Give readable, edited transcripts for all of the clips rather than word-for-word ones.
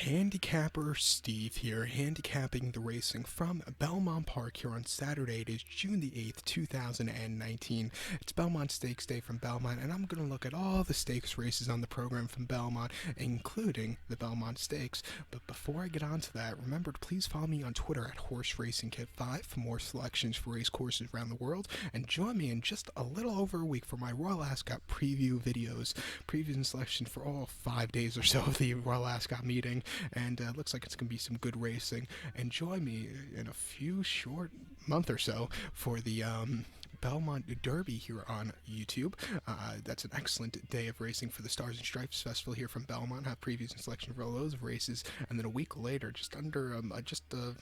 Handicapper Steve here, handicapping the racing from Belmont Park here on Saturday. It is June the 8th, 2019. It's Belmont Stakes Day from Belmont, and I'm going to look at all the stakes races on the program from Belmont, including the Belmont Stakes. But before I get on to that, remember to please follow me on Twitter at Horse Racing Kit 5 for more selections for race courses around the world, and join me in just a little over a week for my Royal Ascot preview videos. Previews and selection for all 5 days or so of the Royal Ascot meeting. And looks like it's going to be some good racing. And join me in a few short month or so for the Belmont Derby here on YouTube. That's an excellent day of racing for the Stars and Stripes Festival here from Belmont. Have previews and selection for all those races, and then a week later,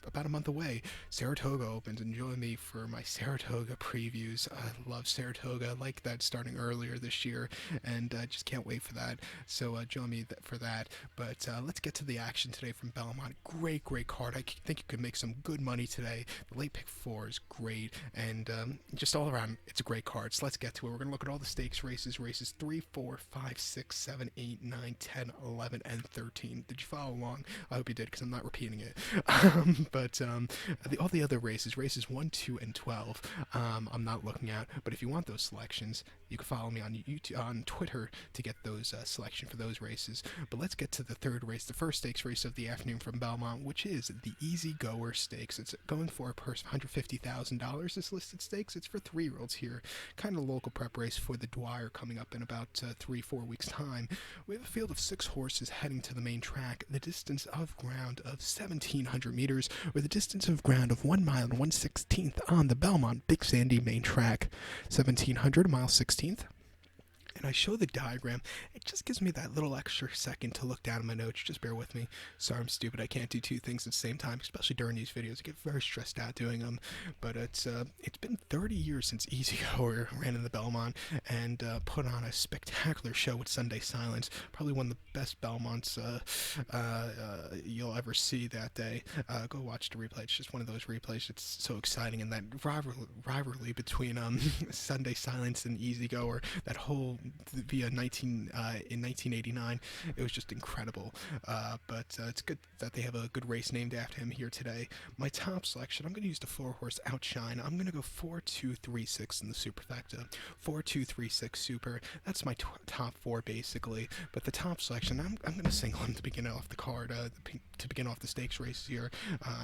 about a month away, Saratoga opens, and join me for my Saratoga previews. I love Saratoga. I like that starting earlier this year, and just can't wait for that. So join me for that. But let's get to the action today from Belmont. Great card. I think you could make some good money today. The late pick 4 is great, and just all around, it's a great card. So let's get to it. We're going to look at all the stakes races 3, 4, 5, 6, 7, 8, 9, 10, 11, and 13. Did you follow along? I hope you did, because I'm not repeating it. All the other races 1, 2, and 12, I'm not looking at. But if you want those selections, you can follow me on YouTube, on Twitter, to get those selection for those races. But let's get to the third race, the first stakes race of the afternoon from Belmont, which is the Easy Goer Stakes. It's going for a purse of $150,000. This listed stakes, it's for 3-year-olds here. Kind of a local prep race for the Dwyer coming up in about 3-4 weeks' time. We have a field of 6 horses heading to the main track. The distance of ground of 1,700 meters, or the distance of ground of 1 mile and 1/16th on the Belmont Big Sandy main track. 1,700 mile 16th. And I show the diagram. It just gives me that little extra second to look down at my notes. Just bear with me. Sorry, I'm stupid. I can't do 2 things at the same time, especially during these videos. I get very stressed out doing them. But it's been 30 years since Easy Goer ran in the Belmont and put on a spectacular show with Sunday Silence. Probably one of the best Belmonts you'll ever see that day. Go watch the replay. It's just one of those replays. It's so exciting, and that rivalry between Sunday Silence and Easy Goer, that whole in 1989, it was just incredible. But it's good that they have a good race named after him here today. My top selection, I'm going to use the 4-horse Outshine. I'm going to go 4, 2, 3, 6 in the superfecta. 4, 2, 3, 6 super. That's my top 4 basically. But the top selection, I'm going to single him to begin off the card, to begin off the stakes race here.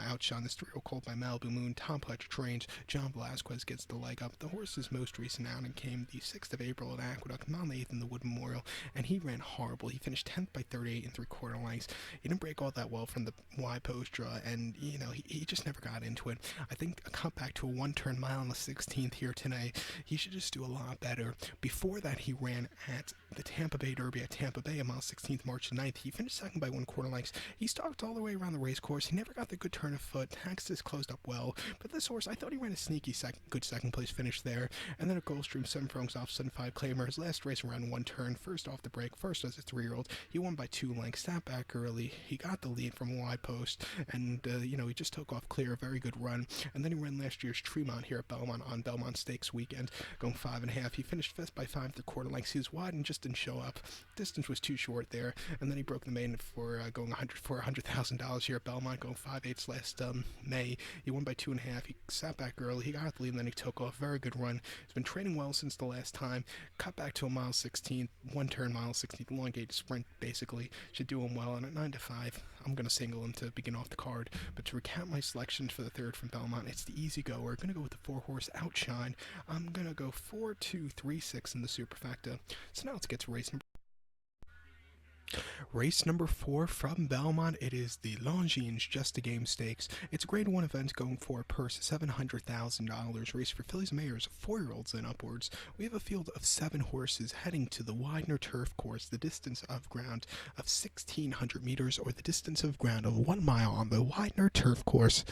Outshine, this 3-year-old colt by Malibu Moon. Tom Pletcher trains. John Velazquez gets the leg up. The horse's most recent outing came the 6th of April at Aqueduct, on the 8th in the Wood Memorial, and he ran horrible. He finished 10th by 38 3/4 lengths. He didn't break all that well from the wide post draw, and he just never got into it. I think a cut back to a 1-turn mile on the 16th here today, he should just do a lot better. Before that, he ran at the Tampa Bay Derby at Tampa Bay on mile 16th, March 9th. He finished 2nd by 1/4 lengths. He stalked all the way around the race course. He never got the good turn of foot. Taxis closed up well, but this horse, I thought he ran a sneaky good second place finish there. And then at Gulfstream, 7 furlongs off, 7-5 Claimer. His last race around 1 turn, first off the break, first as a 3-year-old. He won by 2 lengths, sat back early. He got the lead from a wide post, and he just took off clear. A very good run. And then he ran last year's Tremont here at Belmont on Belmont Stakes weekend, going 5.5. He finished 5th by 5 3/4 lengths. He was wide and just didn't show up. Distance was too short there, and then he broke the main for going $100,000 here at Belmont, going 5/8 last May. He won by 2.5. He sat back early. He got the lead, and then he took off. Very good run. He's been training well since the last time. Cut back to a mile 16, 1-turn mile 16, elongated sprint basically. Should do him well. And at 9-5, I'm going to single him to begin off the card. But to recap my selections for the third from Belmont, it's the Easy Goer. I'm going to go with the 4-horse Outshine. I'm going to go 4, 2, 3, 6 in the superfecta. So now let's get to race number 4 from Belmont. It is the Longines Just a Game Stakes. It's a Grade 1 event going for a purse of $700,000. Race for fillies and mares, 4-year-olds and upwards. We have a field of 7 horses heading to the Widener Turf Course. The distance of ground of 1,600 meters, or the distance of ground of 1 mile on the Widener Turf Course.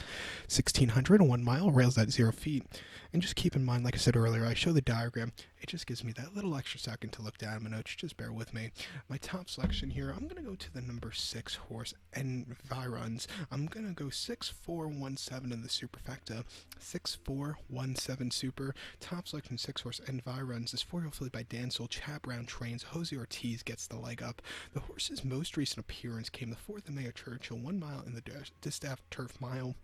1,600, 1 mile, rails at 0 feet. And just keep in mind, like I said earlier, I show the diagram. It just gives me that little extra second to look down at my notes. Just bear with me. My top selection here, I'm going going to go to the number 6 horse, Environs. I'm going to go 6417 in the superfecta. 6417 super. Top selection 6 horse, Environs. This 4-year-old filly by Dancel. Chad Brown trains. Jose Ortiz gets the leg up. The horse's most recent appearance came the 4th of May at Churchill, 1 mile in the Distaff Turf Mile.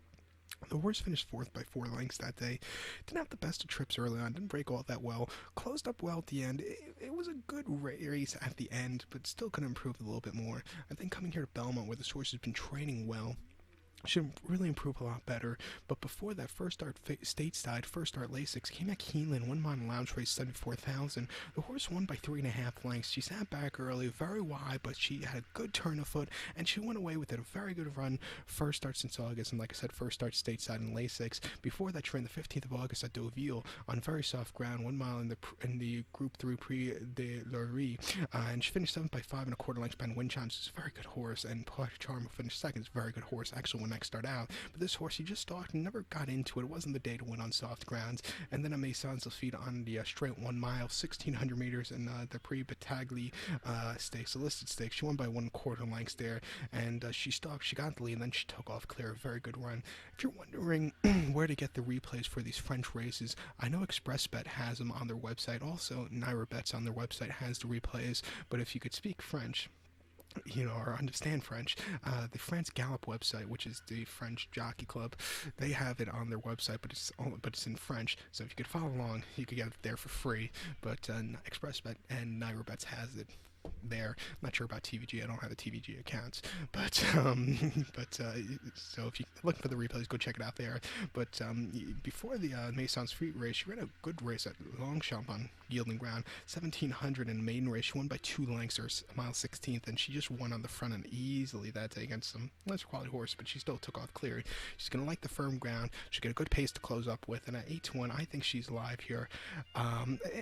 The horse finished 4th by 4 lengths that day. Didn't have the best of trips early on, didn't break all that well. Closed up well at the end. It was a good race at the end, but still could improve a little bit more. I think coming here to Belmont, where this horse has been training well, should really improve a lot better. But before that, first start stateside, first start Lasix, came at Keeneland, 1 mile lounge race, 74,000. The horse won by 3.5 lengths. She sat back early, very wide, but she had a good turn of foot, and she went away with it. A very good run, first start since August, and like I said, first start stateside in Lasix. Before that, trained the 15th of August at Deauville on very soft ground, 1 mile in the Group 3 Prix de Laurie, and she finished 7th by 5.25 lengths behind Wind Chimes. It's a very good horse, and Poetic Charm, who finished second, is a very good horse. Actually, when I start out, but this horse, he just stalked and never got into it. It wasn't the day to win on soft grounds. And then Maison's feet on the straight 1 mile, 1,600 meters in the Pre-Battagli stakes, the listed stakes. She won by 1/4 lengths there, and she stalked. She got the lead, and then she took off clear. A very good run. If you're wondering where to get the replays for these French races, I know ExpressBet has them on their website. Also, Naira Bets on their website has the replays. But if you could speak French, or understand French, the France Galop website, which is the French jockey club, they have it on their website, but it's in French. So if you could follow along, you could get it there for free. But ExpressBet and Naira Bets has it there. I'm not sure about TVG. I don't have the TVG accounts, but so if you're looking for the replays, go check it out there. But before the Maison's Feet race, she ran a good race at Longchamp on yielding ground, 1,700 in the maiden race. She won by 2 lengths, or mile 16th, and she just won on the front end easily that day against some lesser quality horse, but she still took off clear. She's going to like the firm ground. She'll get a good pace to close up with, and at 8-1, I think she's live here.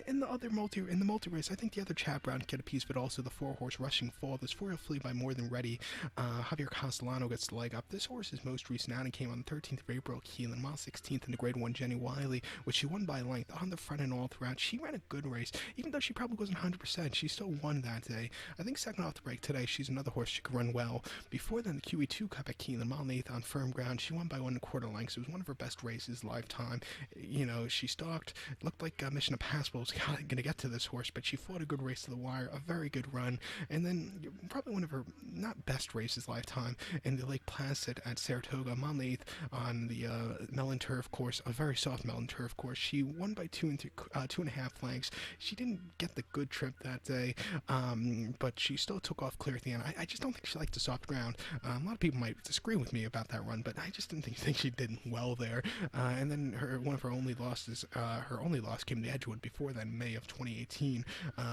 In the multi race, I think the other Chad Brown can get a piece, but also the 4-horse Rushing Fall. This 4-year-old filly by More Than Ready. Javier Castellano gets the leg up. This horse's most recent outing came on the 13th of April at Keeneland, mile 16th in the Grade 1 Jenny Wiley, which she won by length on the front and all throughout. She ran a good race, even though she probably wasn't 100%. She still won that day. I think second off the break today, she's another horse she could run well. Before then, the QE2 Cup at Keeneland, mile 8th on firm ground. She won by 1.25 lengths. It was one of her best races lifetime. She stalked. It looked like Mission Impossible was going to get to this horse, but she fought a good race to the wire, a very good run. And then probably one of her not best races lifetime in the Lake Placid at Saratoga, mile 8th on the melon turf course, a very soft melon turf course. She won by 2.5 lengths. She didn't get the good trip that day, but she still took off clear at the end. I just don't think she liked the soft ground. A lot of people might disagree with me about that run, but I just didn't think she did well there. And then one of her only losses, her only loss came to Edgewood before then, May of 2018,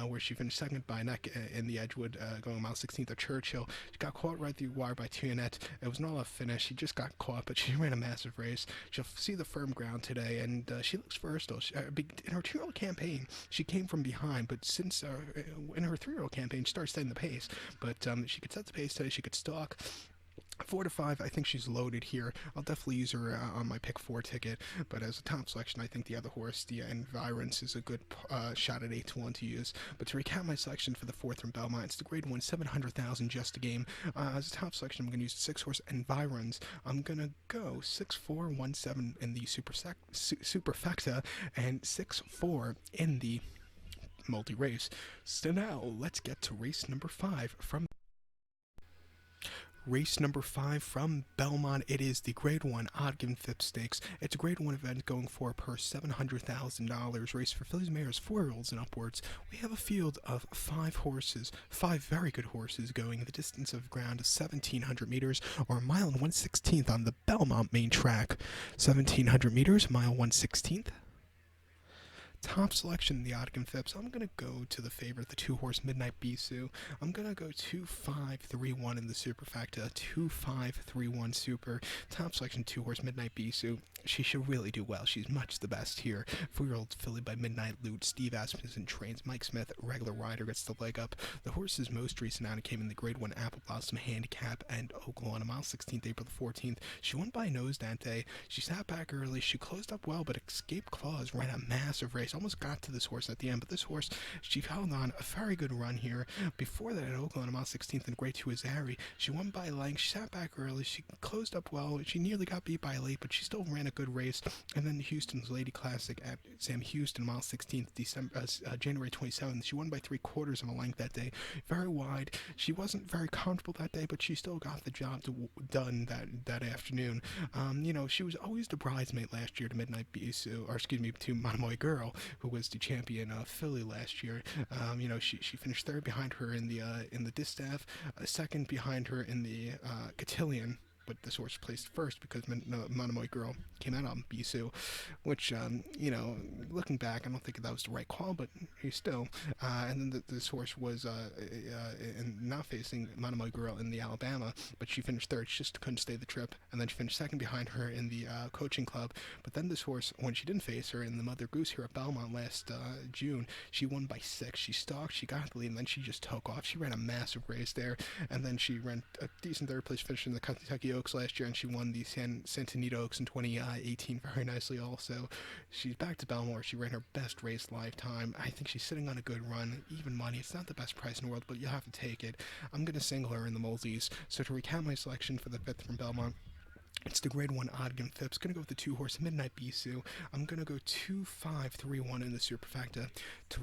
where she finished second by neck in the Edgewood, going mile 16th at Churchill. She got caught right through the wire by Tuyonette. It was an all-out finish. She just got caught, but she ran a massive race. She'll see the firm ground today, and she looks versatile. In her 2-year-old campaign, she came from behind, but since in her 3-year-old campaign, she started setting the pace. But she could set the pace today. She could stalk. 4 to 5, I think she's loaded here. I'll definitely use her on my pick 4 ticket, but as a top selection, I think the other horse, the Environs, is a good shot at 8-1 to use. But to recap my selection for the 4th from Belmont, it's the Grade 1, 700,000 just a game. As a top selection, I'm going to use the 6-horse Environs. I'm going to go 6-4-1-7 in the superfecta and 6-4 in the multi-race. So now, let's get to race number 5 from Race number 5 from Belmont. It is the Grade 1 Ogden Phipps Stakes. It's a Grade 1 event going for a purse $700,000. Race for fillies, mares, 4-year-olds and upwards. We have a field of 5 horses, 5 very good horses going the distance of ground of 1,700 meters or a mile and 1/16 on the Belmont main track. 1,700 meters, mile 1/16. Top selection in the Ogden Phipps. I'm going to go to the favorite, the 2-horse Midnight Bisou. I'm going to go 2-5-3-1 in the superfecta, 2-5-3-1 super. Top selection, 2-horse Midnight Bisou. She should really do well. She's much the best here. 4-year-old filly by Midnight Loot. Steve Asmussen trains. Mike Smith, regular rider, gets the leg up. The horse's most recent outing came in the Grade 1 Apple Blossom Handicap and Oaklawn on mile 16th, April the 14th. She won by nose that day. She sat back early. She closed up well, but escaped claws ran a massive race. horse. Almost got to this horse at the end, but this horse, she held on a very good run here. Before that, at Oakland, a mile 16th in Grade 2 Azari, she won by length. She sat back early. She closed up well. She nearly got beat by late, but she still ran a good race. And then Houston's Lady Classic at Sam Houston, mile 16th, January 27th. She won by 3/4 of a length that day. Very wide. She wasn't very comfortable that day, but she still got the job done that afternoon. She was always the bridesmaid last year to Midnight Bisou, or excuse me, to Monomoy Girl, who was the champion of Philly last year. She finished third behind her in the distaff, second behind her in the cotillion. But this horse placed first because Monomoy Girl came out on Bisou, which, looking back, I don't think that was the right call, but he's still. And then this horse was not facing Monomoy Girl in the Alabama, but she finished third. She just couldn't stay the trip. And then she finished second behind her in the coaching club. But then this horse, when she didn't face her in the Mother Goose here at Belmont last June, she won by 6. She stalked, she got the lead, and then she just took off. She ran a massive race there, and then she ran a decent third place finish in the Kentucky Oaks last year, and she won the Santa Anita Oaks in 2018 very nicely also. She's back to Belmont. She ran her best race lifetime. I think she's sitting on a good run, even money. It's not the best price in the world, but you have to take it. I'm going to single her in the multis. So to recount my selection for the 5th from Belmont, it's the Grade 1 Odgin Phipps. Going to go with the 2 horse Midnight Bisou. I'm going to go 2-5-3-1 in the superfecta. To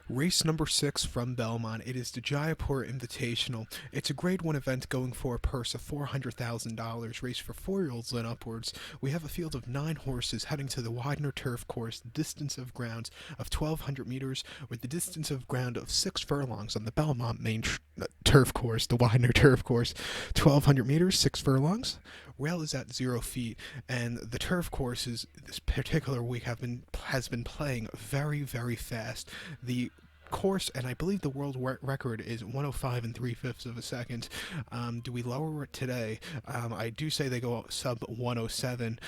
race number 6 from Belmont, it is the Jaipur Invitational. It's a Grade 1 event going for a purse of $400,000, race for 4-year-olds and upwards. We have a field of 9 horses heading to the Widener Turf Course, distance of grounds of 1,200 meters, with the distance of ground of 6 furlongs on the Belmont main turf course, the Widener Turf Course. 1,200 meters, 6 furlongs. Rail is at 0 feet, and the turf courses this particular week has been playing very, very fast. The course, and I believe the world record is 105 and 3/5 of a second. Do we lower it today? I do say they go sub 107.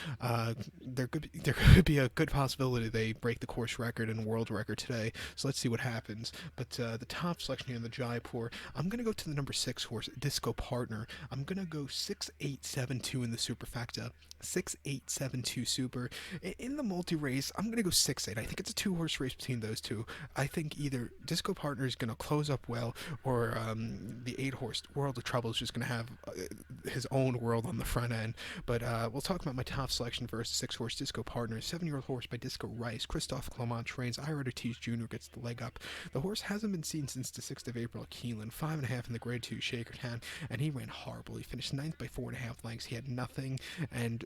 There could be a good possibility they break the course record and world record today. So let's see what happens. But the top selection here in the Jaipur, I'm gonna go to the number 6 horse, Disco Partner. I'm gonna go 6-8-7-2 in the superfecta. 6-8-7-2 super. In the multi race, I'm gonna go 6-8. I think it's a 2-horse race between those two. I think either Disco Partner is going to close up well, or the 8-horse World of Trouble is just going to have his own world on the front end. But we'll talk about my top selection versus 6-horse Disco Partner. 7-year-old horse by Disco Rice. Christophe Clement trains. Ira Ortiz Jr. gets the leg up. The horse hasn't been seen since the 6th of April at Keeneland. 5.5 in the Grade 2 Shakertown, and he ran horrible. He finished 9th by 4.5 lengths. He had nothing, and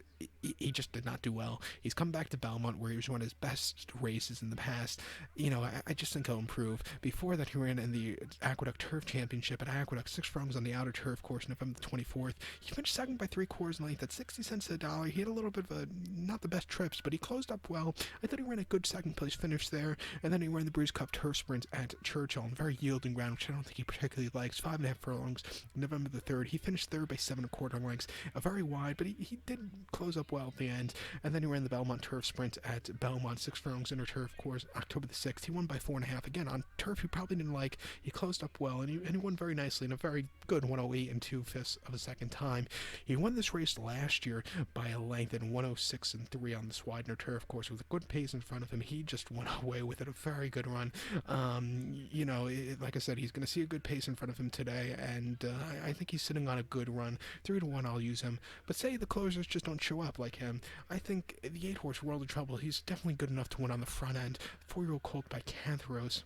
he just did not do well. He's come back to Belmont, where he was one of his best races in the past. I just think he'll improve. Before that, he ran in the Aqueduct Turf Championship at Aqueduct, 6 furlongs on the outer turf course, November the 24th. He finished second by 3/4 length at 60 cents to the dollar. He had a little bit of not the best trips, but he closed up well. I thought he ran a good second place finish there, and then he ran the Brews Cup Turf Sprint at Churchill on very yielding ground, which I don't think he particularly likes. 5.5 furlongs, November the 3rd. He finished third by 7.25 lengths, very wide, but he did close up well at the end. And then he ran the Belmont Turf Sprint at Belmont, 6 furlongs inner turf course, October the 6th. He won by 4.5, again on turf he probably didn't like. He closed up well, and he won very nicely in a very good 108 and 2/5 of a second time. He won this race last year by a length in 106 and 3 on the Widener turf course with a good pace in front of him. He just went away with it, a very good run. Like I said, he's going to see a good pace in front of him today, and I think he's sitting on a good run. 3-1, I'll use him. But say the closers just don't show up like him. I think the 8-horse World of Trouble, he's definitely good enough to win on the front end. 4-year-old colt by Cantheros.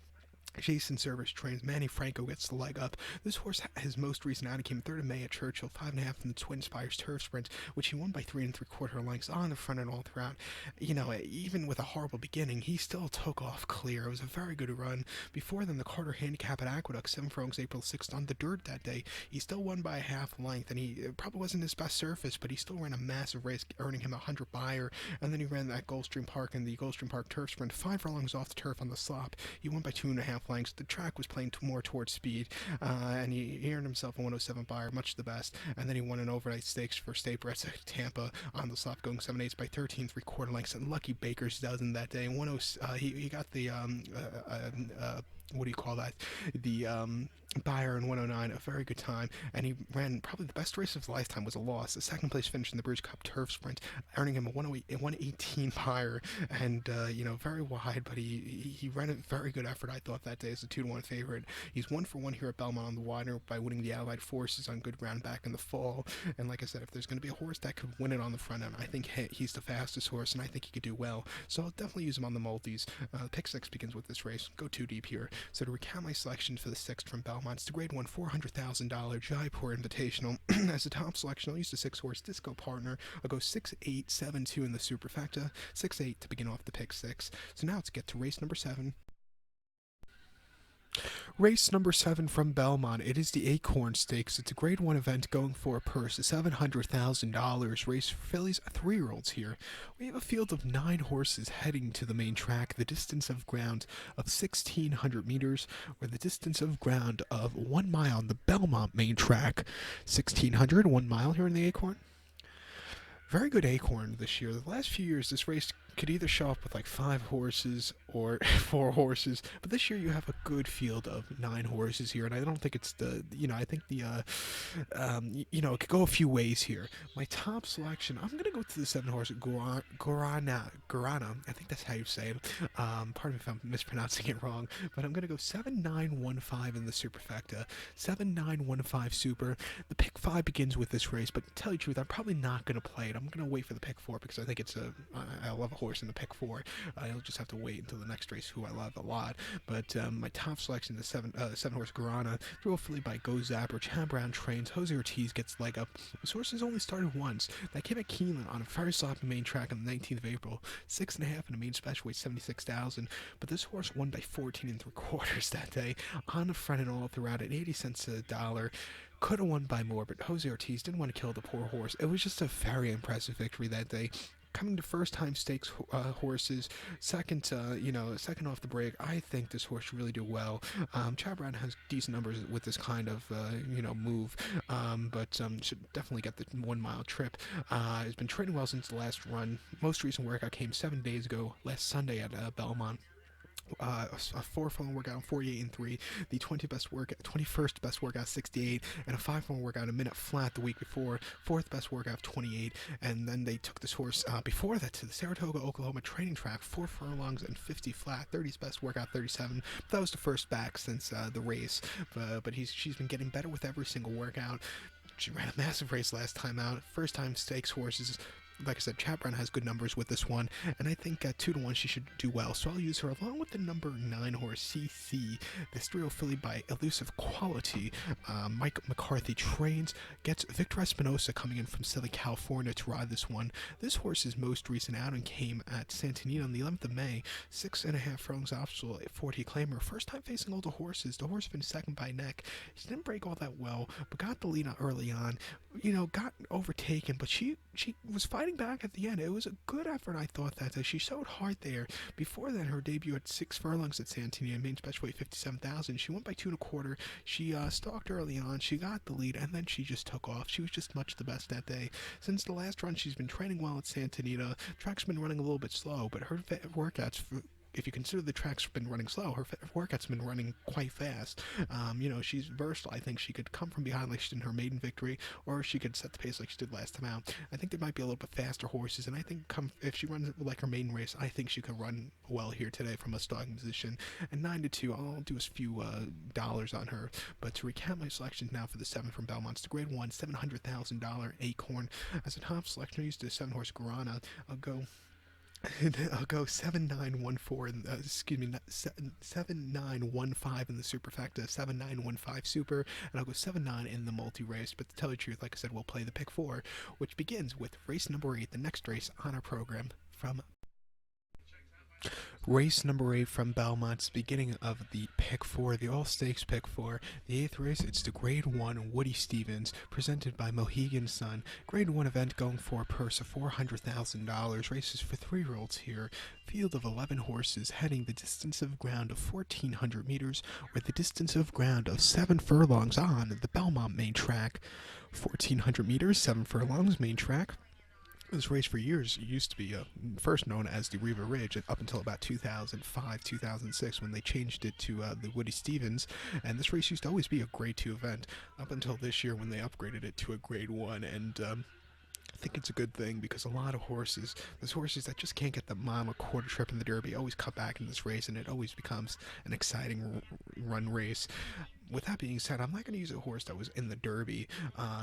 Jason Service trains. Manny Franco gets the leg up. This horse, his most recent outing, came 3rd of May at Churchill, 5.5 in the Twin Spires Turf Sprint, which he won by 3 3/4 lengths on the front and all throughout. Even with a horrible beginning, he still took off clear. It was a very good run. Before then, the Carter Handicap at Aqueduct, 7 furlongs, April 6th on the dirt that day. He still won by a half length, and he probably wasn't his best surface, but he still ran a massive race, earning him a 100 buyer. And then he ran that Gulfstream Park in the Gulfstream Park Turf Sprint, 5 furlongs off the turf on the slop. He won by 2.5 lengths. The track was playing more towards speed, and he earned himself a 107 buyer, much the best. And then he won an overnight stakes for State Brett's at Tampa on the slop, going 7/8 by 13 3/4 lengths. And Lucky Baker's dozen that day. He got the what do you call that? The Byron 109, a very good time, and he ran probably the best race of his lifetime was a loss. The second place finish in the British Cup Turf Sprint, earning him a 118 Byron, and very wide, but he ran a very good effort. I thought that day as a 2-1 favorite. He's 1-for-1 here at Belmont on the wider by winning the Allied Forces on good ground back in the fall. And like I said, if there's going to be a horse that could win it on the front end, I think he's the fastest horse, and I think he could do well. So I'll definitely use him on the multis. Pick 6 begins with this race. Go too deep here. So to recount my selections for the 6th from Belmont, it's the Grade 1 $400,000 Jaipur Invitational. As a top selection, I'll use the 6-horse Disco Partner. I'll go 6, 8, 7, 2 in the superfecta. 6, 8 to begin off the pick 6. So now let's get to race number 7. Race number 7 from Belmont. It is the Acorn Stakes. It's a Grade 1 event going for a purse of $700,000. Race for fillies, 3-year-olds here. We have a field of 9 horses heading to the main track. The distance of ground of 1,600 meters, or the distance of ground of 1 mile on the Belmont main track. 1,600, 1 mile here in the Acorn. Very good Acorn this year. The last few years, this race could either show up with like 5 horses or 4 horses, but this year you have a good field of 9 horses here, and I don't think it's I think it could go a few ways here. My top selection, I'm gonna go to the 7-horse Guarana. I think that's how you say it. Pardon me if I'm mispronouncing it wrong, but I'm gonna go 7-9-1-5 in the superfecta, 7-9-1-5 super. The pick 5 begins with this race, but to tell you the truth, I'm probably not gonna play it. I'm gonna wait for the pick 4 because I think I love a horse in the pick 4. I'll just have to wait until the next race, who I love a lot. But my top selection is 7-horse Guarana. Throw a filly by Go Zapper. Chad Brown trains. Jose Ortiz gets leg up. This horse has only started once. That came at Keeneland on a very sloppy main track on the 19th of April. 6.5 in a main special weight, 76,000. But this horse won by 14 3/4 that day on the front and all throughout at 80 cents a dollar. Could have won by more, but Jose Ortiz didn't want to kill the poor horse. It was just a very impressive victory that day. Coming to first-time stakes horses, second off the break, I think this horse should really do well. Chad Brown has decent numbers with this kind of move, but should definitely get the 1 mile trip. Has been training well since the last run. Most recent workout came 7 days ago, last Sunday at Belmont. A 4-furlong workout 48 3, the 21st best workout 68, and a 5-furlong workout a minute flat the week before, 4th best workout 28, and then they took this horse before that to the Saratoga, Oklahoma training track, 4 furlongs and 50 flat, 30's best workout 37. That was the first back since the race, but she's been getting better with every single workout. She ran a massive race last time out. First time stakes horses. Like I said, Chad Brown has good numbers with this one, and I think 2-1 she should do well, so I'll use her along with the number 9 horse CC. This 3-year-old filly by Elusive Quality. Mike McCarthy trains, gets Victor Espinosa coming in from Southern California to ride this one. This horse's most recent outing came at Santa Anita on the 11th of May. 6.5 furlongs obstacle, 40 claimer. First time facing older horses. The horse finished second by neck. She didn't break all that well, but got the lead early on. Got overtaken, but she was fighting back at the end. It was a good effort, I thought, that day. She showed heart there. Before that, her debut at 6 furlongs at Santa Anita, main special weight 57,000. She went by 2 1/4. She stalked early on. She got the lead, and then she just took off. She was just much the best that day. Since the last run, she's been training well at Santa Anita. Track's been running a little bit slow, but her workouts, if you consider the track's been running slow, her workout's been running quite fast. She's versatile. I think she could come from behind like she did in her maiden victory, or she could set the pace like she did last time out. I think there might be a little bit faster horses, and I think if she runs like her maiden race, I think she could run well here today from a stalking position. And 9-2, I'll do a few dollars on her. But to recap my selections now for the 7 from Belmont, it's the Grade 1 $700,000 Acorn. As a top selection, I used the 7-horse Guarana. I'll go 7-9-1-4 7-9-1-5 in the superfecta, 7-9-1-5 super, and I'll go 7-9 in the multi-race. But to tell you the truth, like I said, we'll play the pick 4, which begins with race number 8, the next race on our program from race number 8 from Belmont's beginning of the pick 4, the all-stakes pick 4. The 8th race, it's the Grade 1 Woody Stevens, presented by Mohegan Sun. Grade 1 event going for a purse of $400,000. Races for 3-year-olds here. Field of 11 horses heading the distance of ground of 1,400 meters, or the distance of ground of 7 furlongs on the Belmont main track. 1,400 meters, 7 furlongs, main track. This race for years used to be first known as the Riva Ridge up until about 2005, 2006 when they changed it to the Woody Stevens. And this race used to always be a Grade 2 event up until this year when they upgraded it to a Grade 1. And I think it's a good thing because a lot of horses, those horses that just can't get the mile or quarter trip in the Derby, always cut back in this race, and it always becomes an exciting run race. With that being said, I'm not going to use a horse that was in the Derby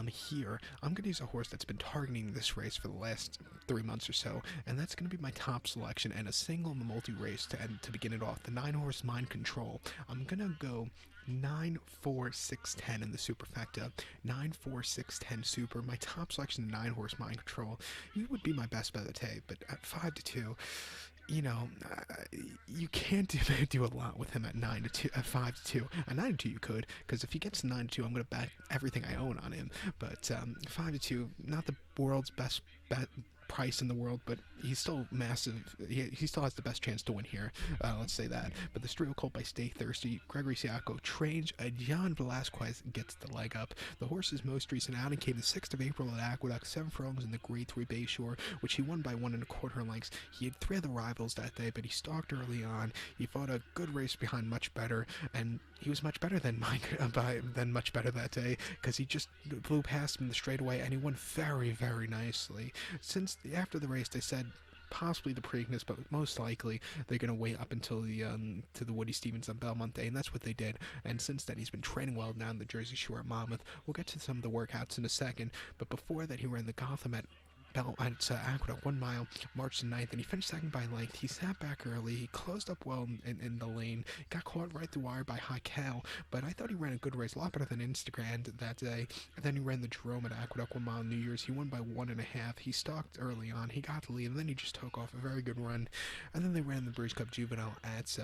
here. I'm going to use a horse that's been targeting this race for the last 3 months or so, and that's going to be my top selection and a single in the multi-race to begin it off. The 9-horse Mind Control. I'm going to go 9, 4, 6, 10 in the superfecta. 9, 4, 6, 10 super. My top selection, the 9-horse Mind Control. He would be my best bet of the day, but at 5 to 2, you know, you can't do a lot with him at 9 to 2, at 5 to 2. At 9 to 2, you could, because if he gets to 9 to 2, I'm going to bet everything I own on him. But 5 to 2, not the world's best bet price in the world, but he's still massive. He still has the best chance to win here. Let's say that. But the Strio Colt by Stay Thirsty, Gregory Siaco trains. John Velasquez gets the leg up. The horse's most recent outing came the 6th of April at Aqueduct, 7 furlongs in the Grade 3 Bayshore, which he won by 1 1/4 lengths. He had 3 of the rivals that day, but he stalked early on. He fought a good race behind Much Better, and he was much better than Much Better that day, because he just blew past him in the straightaway, and he won very, very nicely. After the race, they said possibly the Preakness, but most likely they're going to wait up until the Woody Stevens on Belmont Day, and that's what they did. And since then, he's been training well down the Jersey Shore at Monmouth. We'll get to some of the workouts in a second, but before that, he ran the Gotham at Aqueduct 1 mile, March the 9th, and he finished second by length. He sat back early, he closed up well in the lane, got caught right the wire by High Cal, but I thought he ran a good race, a lot better than Instagram that day. And then he ran the Jerome at Aqueduct 1 mile New Year's. He won by 1.5. He stalked early on, he got the lead, and then he just took off a very good run. And then they ran the Breeze Cup Juvenile at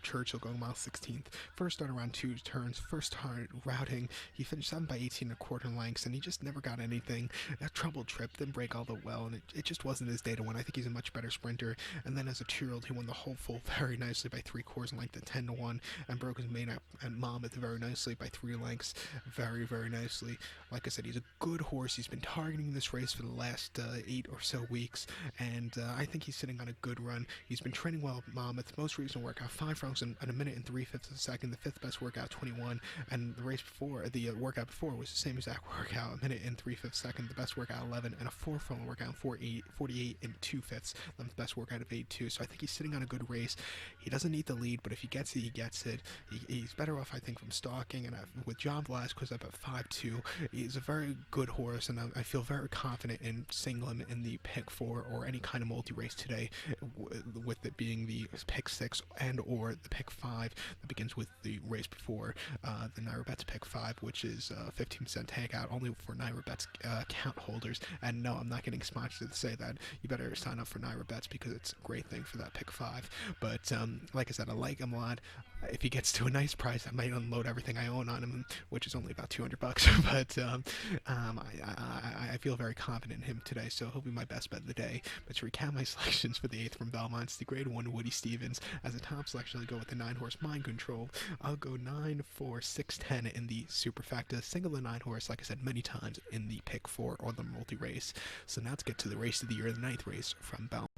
Churchill, going mile 16th. First start around 2 turns, first hard routing. He finished 7 by 18 1/4 lengths, and he just never got anything. That trouble trip didn't break all that well, and it just wasn't his day to win. I think he's a much better sprinter. And then as a 2-year-old, he won the whole full very nicely by 3/4 length at 10 to 1, and broke his main up at Monmouth very nicely by 3 lengths, very, very nicely. Like I said, he's a good horse. He's been targeting this race for the last 8 or so weeks, and I think he's sitting on a good run. He's been training well at Monmouth. Most recent workout 5 furlongs in a minute and 3/5 of a second. The 5th best workout 21, and the race before, the workout before, was the same exact workout, a minute and 3/5 second. The best workout 11, and a 4 furlong workout 48 and 2/5. The best workout of 82. So I think he's sitting on a good race. He doesn't need the lead, but if he gets it, he gets it. He's better off, I think, from stalking. And with John Velasquez up at 5-2, he's a very good horse, and I feel very confident in singling him in the pick 4 or any kind of multi-race today, with it being the pick 6 and or the pick 5 that begins with the race before, the Naira Bets pick 5, which is 15% takeout only for Naira Bets account holders. And no, I'm not getting sponsored to say that. You better sign up for Naira Bets because it's a great thing for that pick 5. But like I said, I like him a lot. If he gets to a nice price, I might unload everything I own on him, which is only about $200. But I feel very confident in him today, so he'll be my best bet of the day. But to recap my selections for the 8th from Belmont, it's the Grade 1 Woody Stevens. As a top selection, I'll go with the 9-horse Mind Control. I'll go 9, 4, 6, 10 in the superfecta. Single the 9-horse, like I said many times, in the pick 4 or the multi-race. So now let's get to the race of the year, the 9th race from Belmont.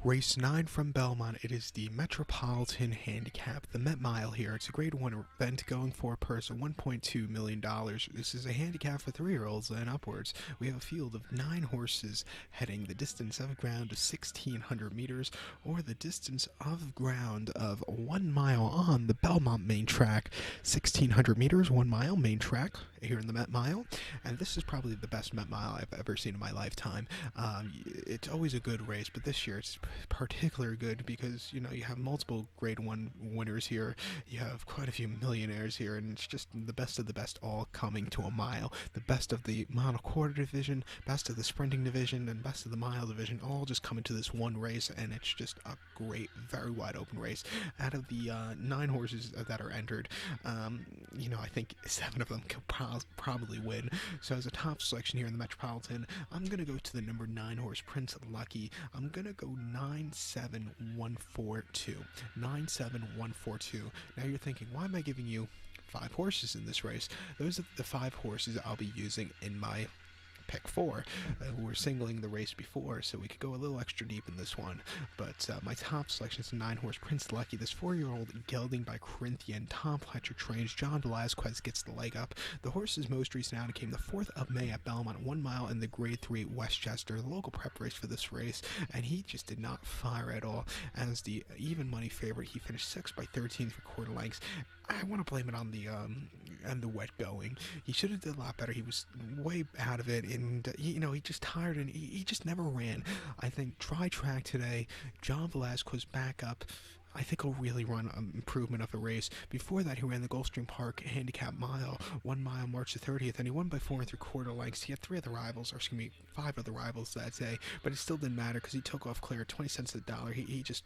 Race 9 from Belmont, it is the Metropolitan Handicap, the Met Mile here. It's a Grade 1 event going for a purse of $1.2 million. This is a handicap for 3-year-olds and upwards. We have a field of 9 horses heading the distance of ground of 1,600 meters, or the distance of ground of 1 mile on the Belmont main track. 1,600 meters, 1 mile main track here in the Met Mile, and this is probably the best Met Mile I've ever seen in my lifetime. It's always a good race, but this year it's particularly good because, you know, you have multiple Grade 1 winners here, you have quite a few millionaires here, and it's just the best of the best all coming to a mile. The best of the mile and a quarter division, best of the sprinting division, and best of the mile division all just come into this one race, and it's just a great, very wide open race. Out of the 9 horses that are entered, you know, I think 7 of them could probably win. So as a top selection here in the Metropolitan, I'm going to go to the number 9 horse, Prince Lucky. I'm going to go 97142. 97142. Now you're thinking, why am I giving you 5 horses in this race? Those are the 5 horses I'll be using in my pick 4, who were singling the race before, so we could go a little extra deep in this one. But my top selection is the 9-horse Prince Lucky. This 4-year-old gelding by Corinthian. Tom Pletcher trains. John Velazquez gets the leg up. The horse's most recent outing came the 4th of May at Belmont, 1 mile in the Grade 3 Westchester, the local prep race for this race, and he just did not fire at all. As the even money favorite, he finished 6th by 13 3/4 lengths. I want to blame it on the wet going. He should have did a lot better. He was way out of it, and he just tired, and he just never ran. I think dry track today, John Velazquez back up, I think he'll really run an improvement of a race. Before that, he ran the Gulfstream Park Handicap Mile, 1 mile, March the 30th, and he won by 4 3/4 lengths. He had 5 other rivals that day, but it still didn't matter because he took off clear, 20 cents to the dollar. He just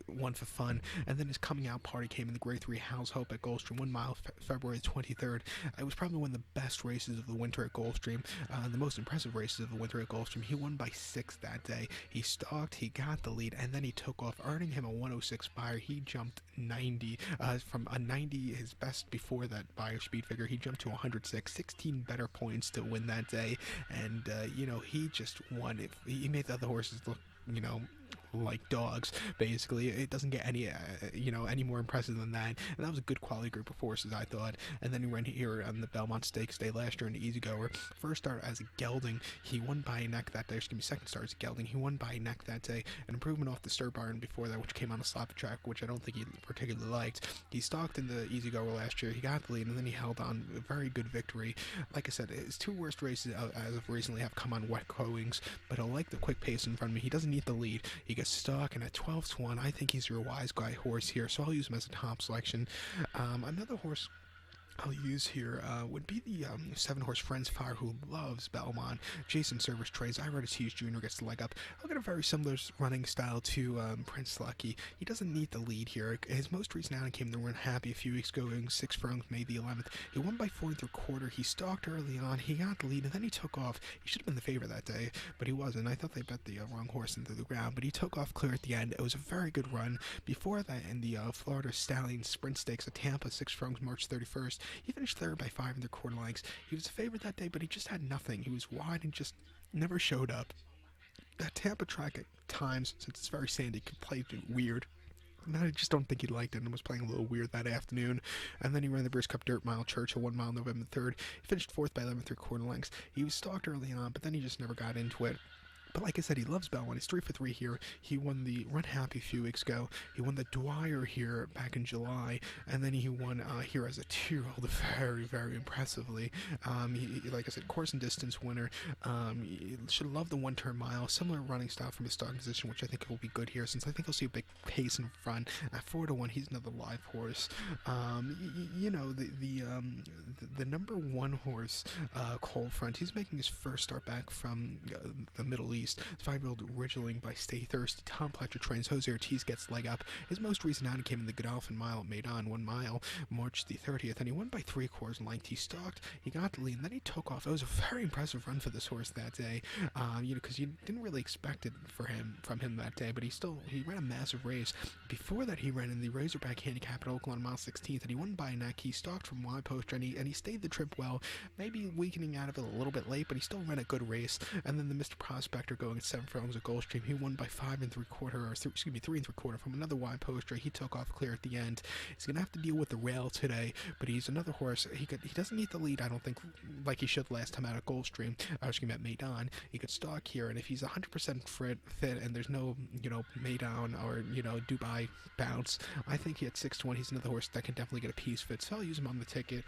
won for fun, and then his coming out party came in the Grade 3 Howell's Hope at Gulfstream, 1 mile, February 23rd. It was probably one of the best races of the winter at Gulfstream, the most impressive races of the winter at Gulfstream. He won by 6 that day. He stalked, he got the lead, and then he took off, earning him a 106 buyer. He jumped 90 from a 90, his best before that buyer speed figure. He jumped to 106, 16 better points to win that day, and he just won. He made the other horses look like dogs. Basically, it doesn't get any more impressive than that. And that was a good quality group of horses, I thought. And then he ran here on the Belmont Stakes Day last year in the Easy Goer. First start as a gelding, he won by a neck that day. Second start as a gelding, he won by a neck that day. An improvement off the Stir Barn before that, which came on a sloppy track, which I don't think he particularly liked. He stalked in the Easy Goer last year. He got the lead, and then he held on. A very good victory. Like I said, his 2 worst races as of recently have come on wet goings, but he'll like the quick pace in front of me. He doesn't need the lead. He gets stuck, and at 12-1, I think he's your wise guy horse here, so I'll use him as a top selection. Another horse I'll use here would be the 7-horse Friends Fire, who loves Belmont. Jason Service trains. Iritis Jr. gets the leg up. I'll get a very similar running style to Prince Lucky. He doesn't need the lead here. His most recent outing came to run happy a few weeks ago, going 6 furlongs, May the 11th. He won by 4 3/4. He stalked early on. He got the lead, and then he took off. He should have been the favorite that day, but he wasn't. I thought they bet the wrong horse into the ground, but he took off clear at the end. It was a very good run. Before that, in the Florida Stallion Sprint Stakes at Tampa, 6 furlongs, March 31st, he finished 3rd by 5 3/4 lengths. He was a favorite that day, but he just had nothing. He was wide and just never showed up. That Tampa track at times, since it's very sandy, could play weird. And I just don't think he liked it and was playing a little weird that afternoon. And then he ran the British Cup Dirt Mile Churchill, 1 mile, November 3rd. He finished 4th by 11 3/4 lengths. He was stalked early on, but then he just never got into it. But like I said, he loves Belmont. He's 3 for 3 here. He won the Run Happy a few weeks ago. He won the Dwyer here back in July, and then he won here as a 2-year-old very, very impressively. He, like I said, course and distance winner. He should love the 1-turn mile. Similar running style from his starting position, which I think will be good here, since I think he'll see a big pace in front. At 4-1, he's another live horse. The number 1 horse, Cold Front, he's making his first start back from the Middle East. 5-year-old Ridgeling by Stay Thirsty. Tom Pletcher trains. Jose Ortiz gets leg up. His most recent outing came in the Godolphin Mile at Maidan, 1 mile, March the 30th, and he won by 3/4 length. He stalked, he got the lead, and then he took off. It was a very impressive run for this horse that day, because you didn't really expect it from him that day, but he ran a massive race. Before that, he ran in the Razorback Handicap at Oakland, mile 16th, and he won by a neck. He stalked from wide post, and he stayed the trip well, maybe weakening out of it a little bit late, but he still ran a good race. And then the Mr. Prospector going at 7 furlongs at Gulfstream, he won by 5 3/4, 3 3/4 from another wide poster. He took off clear at the end. He's gonna have to deal with the rail today, but he's another horse. He doesn't need the lead, I don't think, like he should last time out at Gulfstream. At Maidan. He could stalk here, and if he's 100% fit and there's no Maidan or Dubai bounce, I think he at 6-1, he's another horse that can definitely get a piece fit. So I'll use him on the ticket.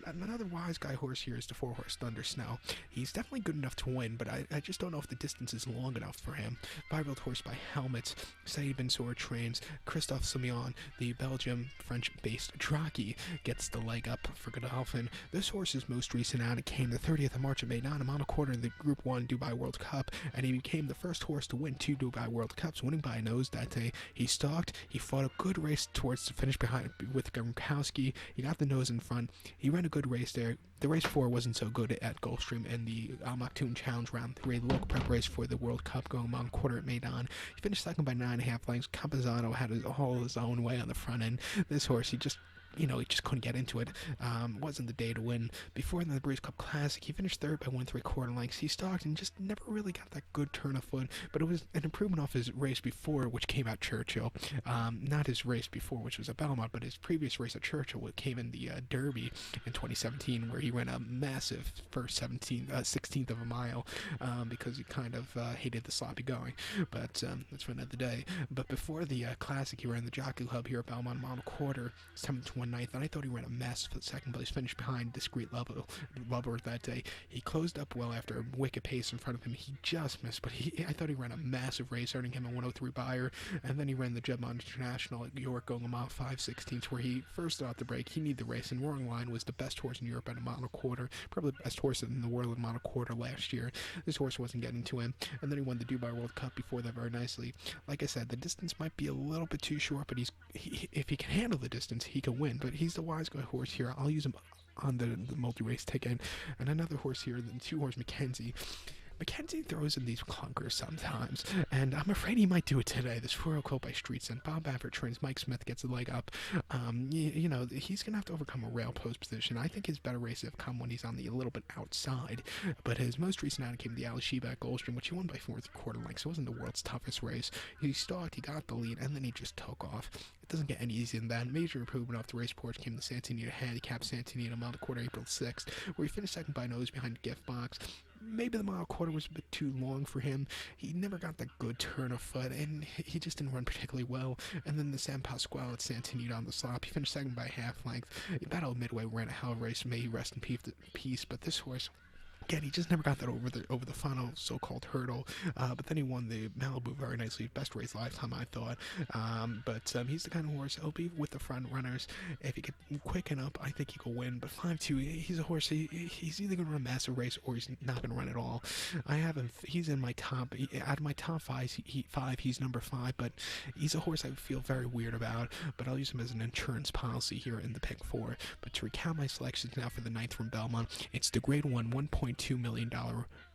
Another wise guy horse here is the 4-horse Thunder Snow. He's definitely good enough to win, but I just don't know if the distance is long enough for him. 5-year-old horse by Helmets. Saïd Bensour trains. Christophe Simeon, the Belgium-French-based jockey, gets the leg up for Godolphin. This horse's most recent outing came the 30th of March at Maidan, a mile quarter in the Group 1 Dubai World Cup, and he became the first horse to win 2 Dubai World Cups, winning by a nose that day. He stalked. He fought a good race towards the finish behind with Gronkowski. He got the nose in front. He ran a good race there. The race 4 wasn't so good at Gulfstream, and the Al Maktoum Challenge round 3, the local prep race for the World Cup, going mile quarter at Maidan. He finished second by 9.5 lengths. Campazano had all his own way on the front end. This horse, he just he just couldn't get into it. Wasn't the day to win. Before the Breeze Cup Classic, he finished third by 1 3/4 lengths. He stalked and just never really got that good turn of foot, but it was an improvement off his race before, which came at Churchill. Not his race before, which was at Belmont, but his previous race at Churchill, which came in the Derby in 2017, where he ran a massive first 16th of a mile because he kind of hated the sloppy going. But that's for another day. But before the Classic, he ran the Jockey Hub here at Belmont mile and a quarter, 7th to 1/9, and I thought he ran a mess for the second place finish behind Discreet Lover that day. He closed up well after a wicked pace in front of him. He just missed, but I thought he ran a massive race, earning him a 103 buyer, and then he ran the Belmont International at York going a mile 5/16, where he first got the break. He needed the race, and Roaring Lion was the best horse in Europe at a mile and a quarter, probably the best horse in the world at a mile and a quarter last year. This horse wasn't getting to him, and then he won the Dubai World Cup before that very nicely. Like I said, the distance might be a little bit too short, but if he can handle the distance, he can win. But he's the wise guy horse here. I'll use him on the multi-race ticket. And another horse here, the 2-horse Mackenzie. Mackenzie throws in these clunkers sometimes, and I'm afraid he might do it today. This 4 coat by Streets and Bob Baffert trains. Mike Smith gets a leg up. He's going to have to overcome a rail post position. I think his better races have come when he's on the a little bit outside, but his most recent outing came the Ali Sheba at Goldstream, which he won by 4 3/4 lengths. So it wasn't the world's toughest race. He stalked, he got the lead, and then he just took off. It doesn't get any easier than that. Major improvement off the race porch came the Santa Anita Handicap, Santa Anita mile and a quarter, April 6th, where he finished second by nose behind the gift box. Maybe the mile and a quarter was a bit too long for him. He never got that good turn of foot, and he just didn't run particularly well. And then the San Pasquale at Santa Anita on the slop, he finished second by half length. Battle Midway ran a hell of a race. May he rest in peace. But this horse, again, he just never got that over the final so-called hurdle. But then he won the Malibu very nicely. Best race lifetime, I thought. But he's the kind of horse, he'll be with the front runners. If he could quicken up, I think he could win. But 5-2, he's a horse. He's either going to run a massive race or he's not going to run at all. I have him. He's in my top. Out of my top five, he's number 5. But he's a horse I feel very weird about. But I'll use him as an insurance policy here in the pick 4. But to recount my selections now for the 9th from Belmont, it's the Grade 1, $1.2 million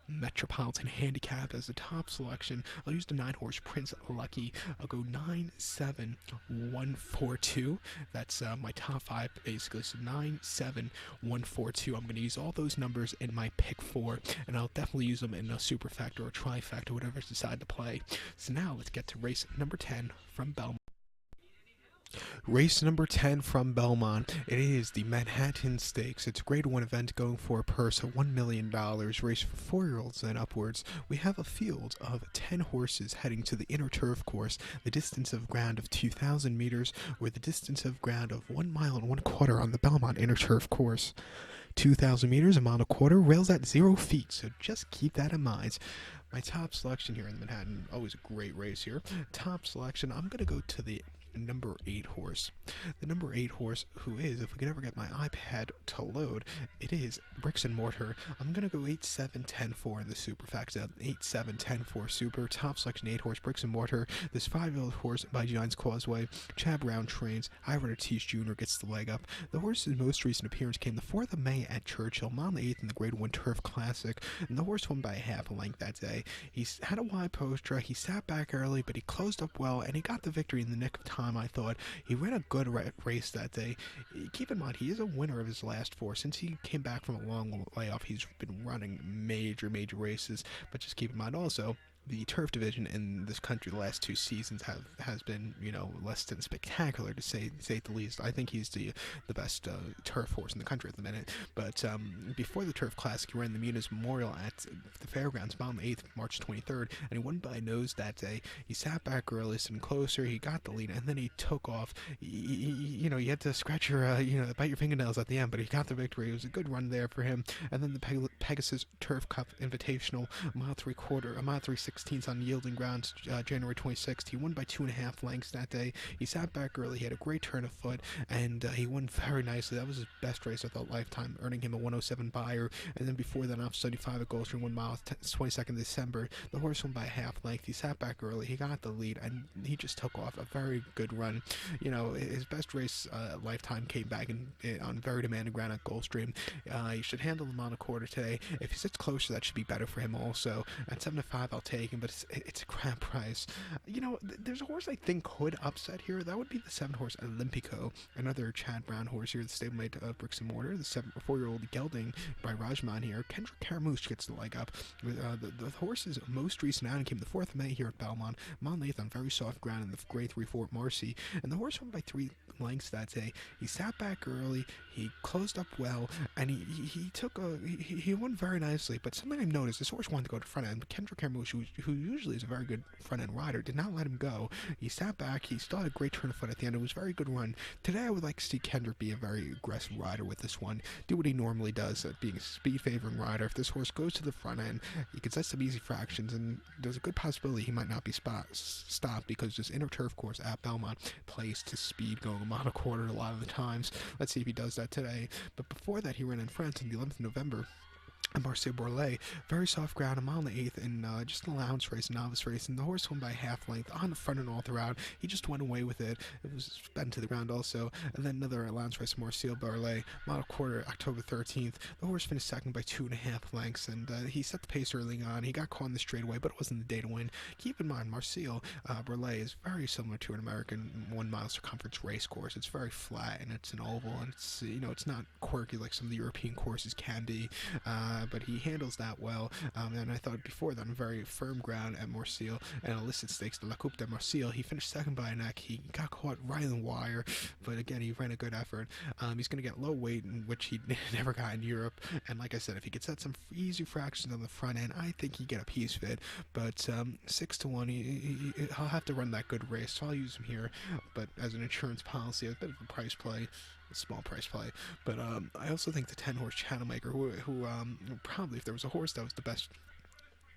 Metropolitan Handicap as the top selection. I'll use the 9-horse Prince Lucky. I'll go 9, 7, 1, 4, 2. That's my top 5 basically. So 9, 7, 1, 4, 2. I'm going to use all those numbers in my pick 4, and I'll definitely use them in a superfecta or a trifecta, whatever I decide to play. So now let's get to race number 10 from Belmont. Race number 10 from Belmont. It is the Manhattan Stakes. It's a Grade 1 event going for a purse of $1 million. Race for 4-year-olds and upwards. We have a field of 10 horses heading to the inner turf course. The distance of ground of 2,000 meters, or the distance of ground of 1 mile and 1/4 on the Belmont inner turf course. 2,000 meters, a mile and a quarter, rails at 0 feet, so just keep that in mind. My top selection here in Manhattan, always a great race here. Top selection, I'm going to go to the number 8 horse. The number 8 horse, who is, if we could ever get my iPad to load, it is Bricks and Mortar. I'm going to go 8, 7, 10, 4 in the superfecta. 8, 7, 10, 4 super. Top selection 8 horse, Bricks and Mortar. This 5-year-old horse by Giants Causeway. Chad Brown trains. Ira Ortiz Jr. gets the leg up. The horse's most recent appearance came the 4th of May at Churchill, mile and 8th in the Grade 1 Turf Classic, and the horse won by a half a length that day. He had a wide poster. He sat back early, but he closed up well, and he got the victory in the nick of time, I thought. He ran a good race that day. Keep in mind, he is a winner of his last 4. Since he came back from a long layoff, he's been running major races. But just keep in mind also, the turf division in this country the last 2 seasons has been, less than spectacular, to say the least. I think he's the best turf horse in the country at the minute. But before the Turf Classic, he ran the Muniz Memorial at the Fairgrounds, mile 8th, March 23rd, and he won by a nose that day. He sat back early, sitting closer, he got the lead, and then he took off. You had to scratch your, bite your fingernails at the end, but he got the victory. It was a good run there for him. And then the Pegasus Turf Cup Invitational, mile 3/16 on yielding ground, January 26th. He won by 2.5 lengths that day. He sat back early. He had a great turn of foot, and he won very nicely. That was his best race of the lifetime, earning him a 107 buyer. And then before that, off 75 at Goldstream, 1 mile, 22nd December. The horse won by a half length. He sat back early. He got the lead, and he just took off. A very good run. His best race lifetime came back on very demanding ground at Goldstream. He should handle the mile and a quarter today. If he sits closer, that should be better for him also. At 7-5, I'll take taken, but it's a crap price. There's a horse I think could upset here. That would be the 7 horse Olympico, another Chad Brown horse here, the stablemate of Bricks and Mortar. The 4-year-old gelding by Rajman here. Kendrick Caramouche gets the leg up. The horse's most recent outing came the 4th of May here at Belmont. Mile 8th on very soft ground in the grade 3 Fort Marcy, and the horse won by 3 lengths that day. He sat back early, he closed up well, and he won very nicely. But something I've noticed, this horse wanted to go to front end, but Kendrick Caramouche, who usually is a very good front end rider, did not let him go. He sat back, he still had a great turn of foot at the end. It was a very good run. Today I would like to see Kendrick be a very aggressive rider with this one, do what he normally does at being a speed favoring rider. If this horse goes to the front end, he can set some easy fractions, and there's a good possibility he might not be stopped, because this inner turf course at Belmont plays to speed going a mile a quarter a lot of the times. Let's see if he does that today. But before that, he ran in France on the 11th of November. Marseille Borlée, very soft ground, a mile and 1/8 in just an allowance race, a novice race, and the horse won by half length on the front and all throughout. He just went away with it. It was bent to the ground also. And then another allowance race, Marseille Borlée, mile quarter, October 13th. The horse finished second by 2.5 lengths, and he set the pace early on. He got caught in the straightaway, but it wasn't the day to win. Keep in mind, Marseille Borlée is very similar to an American 1 mile circumference race course. It's very flat, and it's an oval, and it's not quirky like some of the European courses can be. But he handles that well, and I thought before that on very firm ground at Marseille and illicit stakes, the La Coupe de Marseille, he finished second by a neck. He got caught right in the wire, but again, he ran a good effort. He's going to get low weight, in which he never got in Europe, and like I said, if he could set some easy fractions on the front end, I think he'd get a piece fit. But 6-1, he'll have to run that good race, so I'll use him here, but as an insurance policy, a bit of a price play. A small price play, but I also think the 10-horse Channelmaker, who probably, if there was a horse that was the best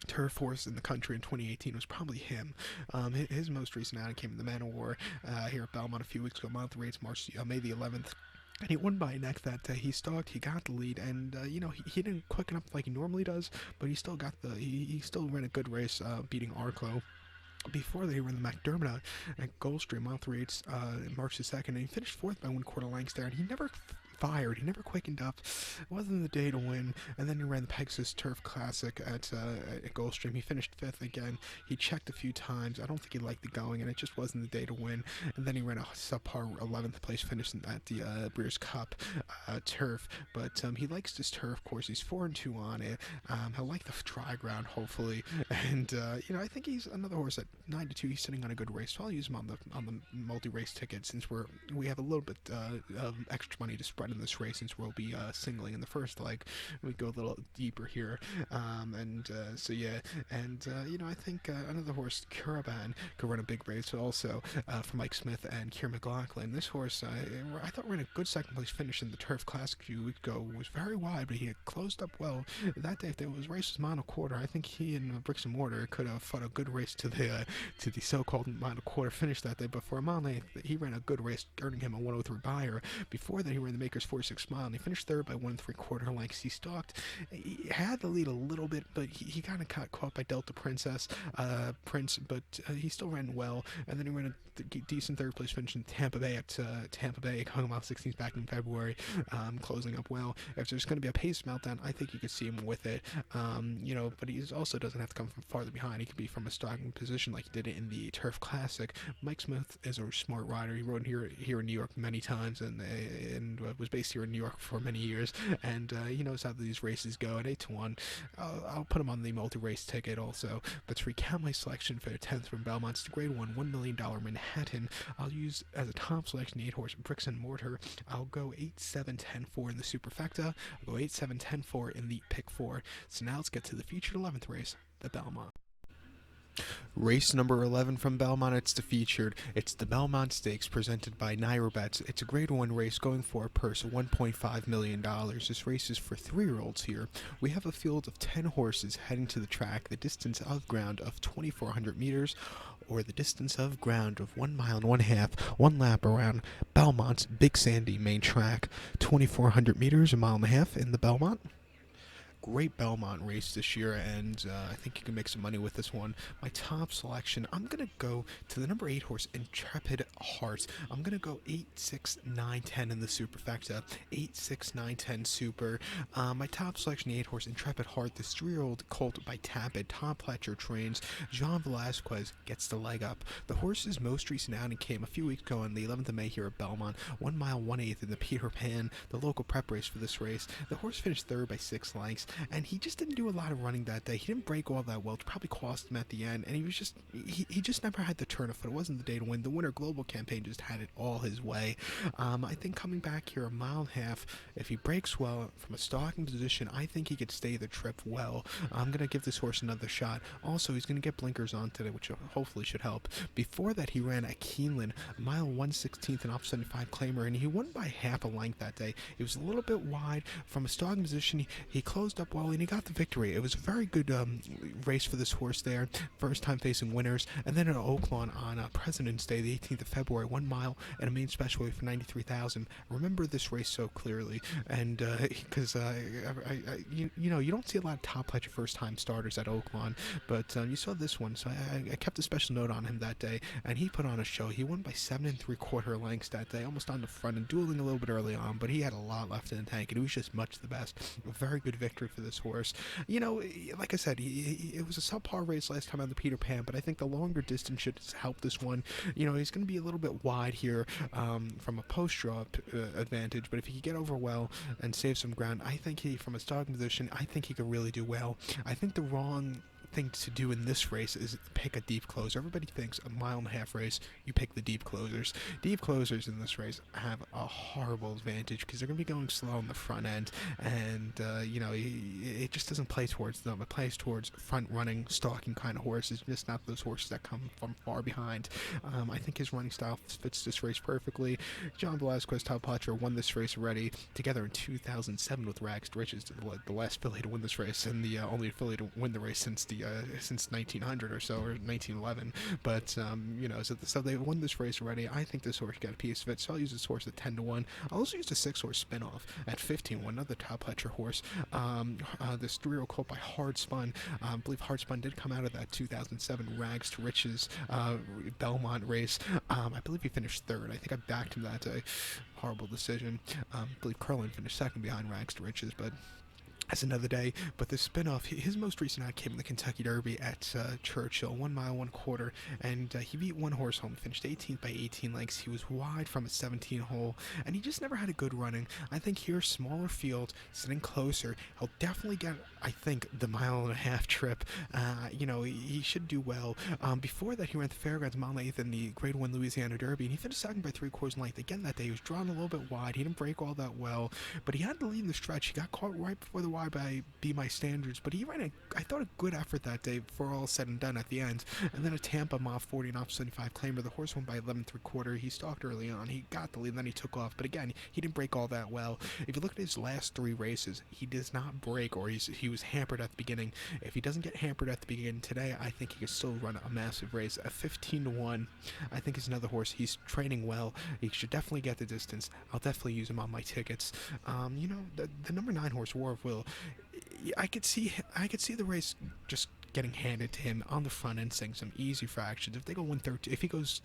turf horse in the country in 2018, was probably him. His most recent outing came in the Man of War here at Belmont a few weeks ago. Month race, May the 11th. And he won by a neck that day. He stalked, he got the lead, and he didn't quicken up like he normally does, but he still got he still ran a good race, beating Arklow. Before that, he ran the McDermott at Goldstream, mile 3/8, March the 2nd, and he finished 4th by 1/4 lengths there, and he never fired. He never quickened up. It wasn't the day to win. And then he ran the Pegasus Turf Classic at Goldstream. He finished 5th again. He checked a few times. I don't think he liked the going, and it just wasn't the day to win. And then he ran a subpar 11th place finish at the Breeders' Cup turf. But he likes this turf course. He's 4-2 on it. He'll like the dry ground, hopefully. And I think he's another horse at 9-2. He's sitting on a good race, so I'll use him on the multi-race ticket, since we have a little bit of extra money to spread in this race, since we'll be singling in the first leg. We go a little deeper here, I think another horse, Caravan, could run a big race also for Mike Smith and Keir McLaughlin. This horse, I thought, ran a good second place finish in the Turf Classic a few weeks ago. It was very wide, but he had closed up well that day. If there was races mile quarter, I think he and Bricks and Mortar could have fought a good race to the so-called mile quarter finish that day. But for a mile and 8, he ran a good race, earning him a 103 buyer. Before that, he ran the Maker's 46 mile, and he finished 3rd by 1 3/4 lengths. He stalked. He had the lead a little bit, but he kind of got caught by Delta Prince, but he still ran well. And then he ran a decent 3rd place finish in Tampa Bay at Tampa Bay, hung mile 16th back in February, closing up well. If there's going to be a pace meltdown, I think you could see him with it. But he also doesn't have to come from farther behind. He could be from a starting position like he did it in the Turf Classic. Mike Smith is a smart rider. He rode here in New York many times, and was based here in New York for many years, and he knows how these races go. At 8-1, I'll put him on the multi-race ticket also. But to recount my selection for the 10th from Belmont, it's the grade 1 $1 million Manhattan. I'll use as a top selection the 8-horse Bricks and Mortar. I'll go 8-7-10-4 in the superfecta. I'll go 8-7-10-4 in the pick 4. So now let's get to the featured 11th race, the Belmont. Race number 11 from Belmont, it's the featured. It's the Belmont Stakes presented by Naira Bets. It's a grade 1 race going for a purse of $1.5 million. This race is for 3-year-olds here. We have a field of 10 horses heading to the track, the distance of ground of 2,400 meters, or the distance of ground of 1 mile and 1/2, one lap around Belmont's Big Sandy main track. 2,400 meters, a mile and a half in the Belmont. great Belmont race this year, and I think you can make some money with this one. My top selection, I'm going to go to the number 8 horse, Intrepid Heart. I'm going to go 8, 6, 9, 10 in the superfecta. 8, 6, 9, 10 super. My top selection, the 8 horse, Intrepid Heart, this 3-year-old colt by Tapit. Tom Pletcher trains. Jean Velasquez gets the leg up. The horse's most recent outing came a few weeks ago on the 11th of May here at Belmont. 1 mile, 1/8 in the Peter Pan, the local prep race for this race. The horse finished third by 6 lengths, and he just didn't do a lot of running that day. He didn't break all that well. It probably cost him at the end, and he just never had the turn of foot. It wasn't the day to win. The Winter Global campaign just had it all his way. I think coming back here a mile and a half, if he breaks well from a stalking position, I think he could stay the trip well. I'm going to give this horse another shot. Also, he's going to get blinkers on today, which hopefully should help. Before that, he ran at Keeneland, mile 1/16 and off 75 claimer, and he won by half a length that day. He was a little bit wide from a stalking position. He closed up well, and he got the victory. It was a very good race for this horse there. First time facing winners. And then at Oaklawn on President's Day, the 18th of February, 1 mile and a main special weight for 93,000. Remember this race so clearly, and because you don't see a lot of top pledge first time starters at Oaklawn, but you saw this one, so I kept a special note on him that day, and he put on a show. He won by 7 3/4 lengths that day, almost on the front and dueling a little bit early on, but he had a lot left in the tank, and he was just much the best. A very good victory for this horse. Like I said, it was a subpar race last time on the Peter Pan, but I think the longer distance should help this one. He's going to be a little bit wide here from a post-draw advantage, but if he can get over well and save some ground, I think from a starting position, I think he could really do well. I think the wrong thing to do in this race is pick a deep closer. Everybody thinks a mile and a half race, you pick the deep closers. Deep closers in this race have a horrible advantage because they're going to be going slow on the front end, and it just doesn't play towards them. It plays towards front running, stalking kind of horses, just not those horses that come from far behind. I think his running style fits this race perfectly. John Velasquez, Tom Pletcher won this race already together in 2007 with Rags to Riches, the last filly to win this race and the only filly to win the race since 1900 or so, or 1911. But so they won this race already. I think this horse got a piece of it, so I'll use this horse at 10-1. I'll also use the 6-horse spinoff at 15-1, another top Pletcher horse. This 3-year-old colt by Hard Spun. I believe Hard Spun did come out of that 2007 Rags to Riches Belmont race. I believe he finished third. I think I backed him that day. Horrible decision. I believe Curlin finished second behind Rags to Riches, but that's another day. But the spinoff, his most recent out came in the Kentucky Derby at Churchill, 1 mile 1/4, and he beat one horse home, finished 18th by 18 lengths. He was wide from a 17 hole, and he just never had a good running. I think here, smaller field, sitting closer, he'll definitely get, I think, the mile and a half trip. He should do well. Before that, he ran the Fairgrounds mile and 1/8 in the Grade 1 Louisiana Derby, and he finished second by 3/4 length. Again that day, he was drawn a little bit wide. He didn't break all that well, but he had to lead in the stretch. He got caught right before the by Be My Standards, but he ran I thought, a good effort that day before all said and done at the end. And then a Tampa mile 40 and off 75 claimer. The horse won by 11 3/4. He stalked early on. He got the lead, and then he took off. But again, he didn't break all that well. If you look at his last 3 races, he does not break, or he was hampered at the beginning. If he doesn't get hampered at the beginning today, I think he can still run a massive race. At 15-1, I think is another horse. He's training well. He should definitely get the distance. I'll definitely use him on my tickets. The number 9 horse, War of Will, I could see the race just getting handed to him on the front end, saying some easy fractions. If they go 113,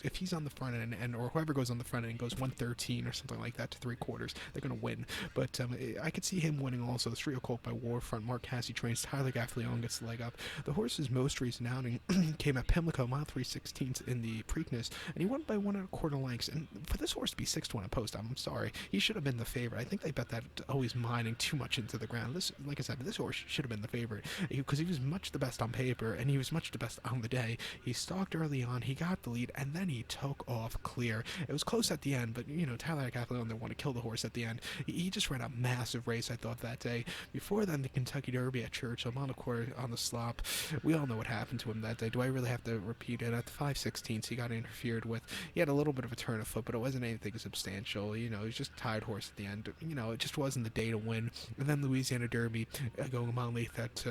if he's on the front end, and or whoever goes on the front end goes 113 or something like that to 3/4, they're gonna win. But I could see him winning also. The 3-year-old colt by Warfront, Mark Cassey trains. Tyler Gaffleon gets the leg up. The horse's most recent outing came at Pimlico, mile 3/16 in the Preakness, and he won by 1 1/4 lengths. And for this horse to be 6-1 at post, I'm sorry, he should have been the favorite. I think they bet that always mining too much into the ground. This, like I said, this horse should have been the favorite because he was much the best on paper, and he was much the best on the day. He stalked early on, he got the lead, and then he took off clear. It was close at the end, but Tyler Gaffleon didn't want to kill the horse at the end. He just ran a massive race, I thought, that day. Before then, the Kentucky Derby at Churchill, mile and a quarter on the slop. We all know what happened to him that day. Do I really have to repeat it? At the 5/16, he got interfered with. He had a little bit of a turn of foot, but it wasn't anything substantial. He was just a tired horse at the end. It just wasn't the day to win. And then Louisiana Derby, going a mile and 1/8 at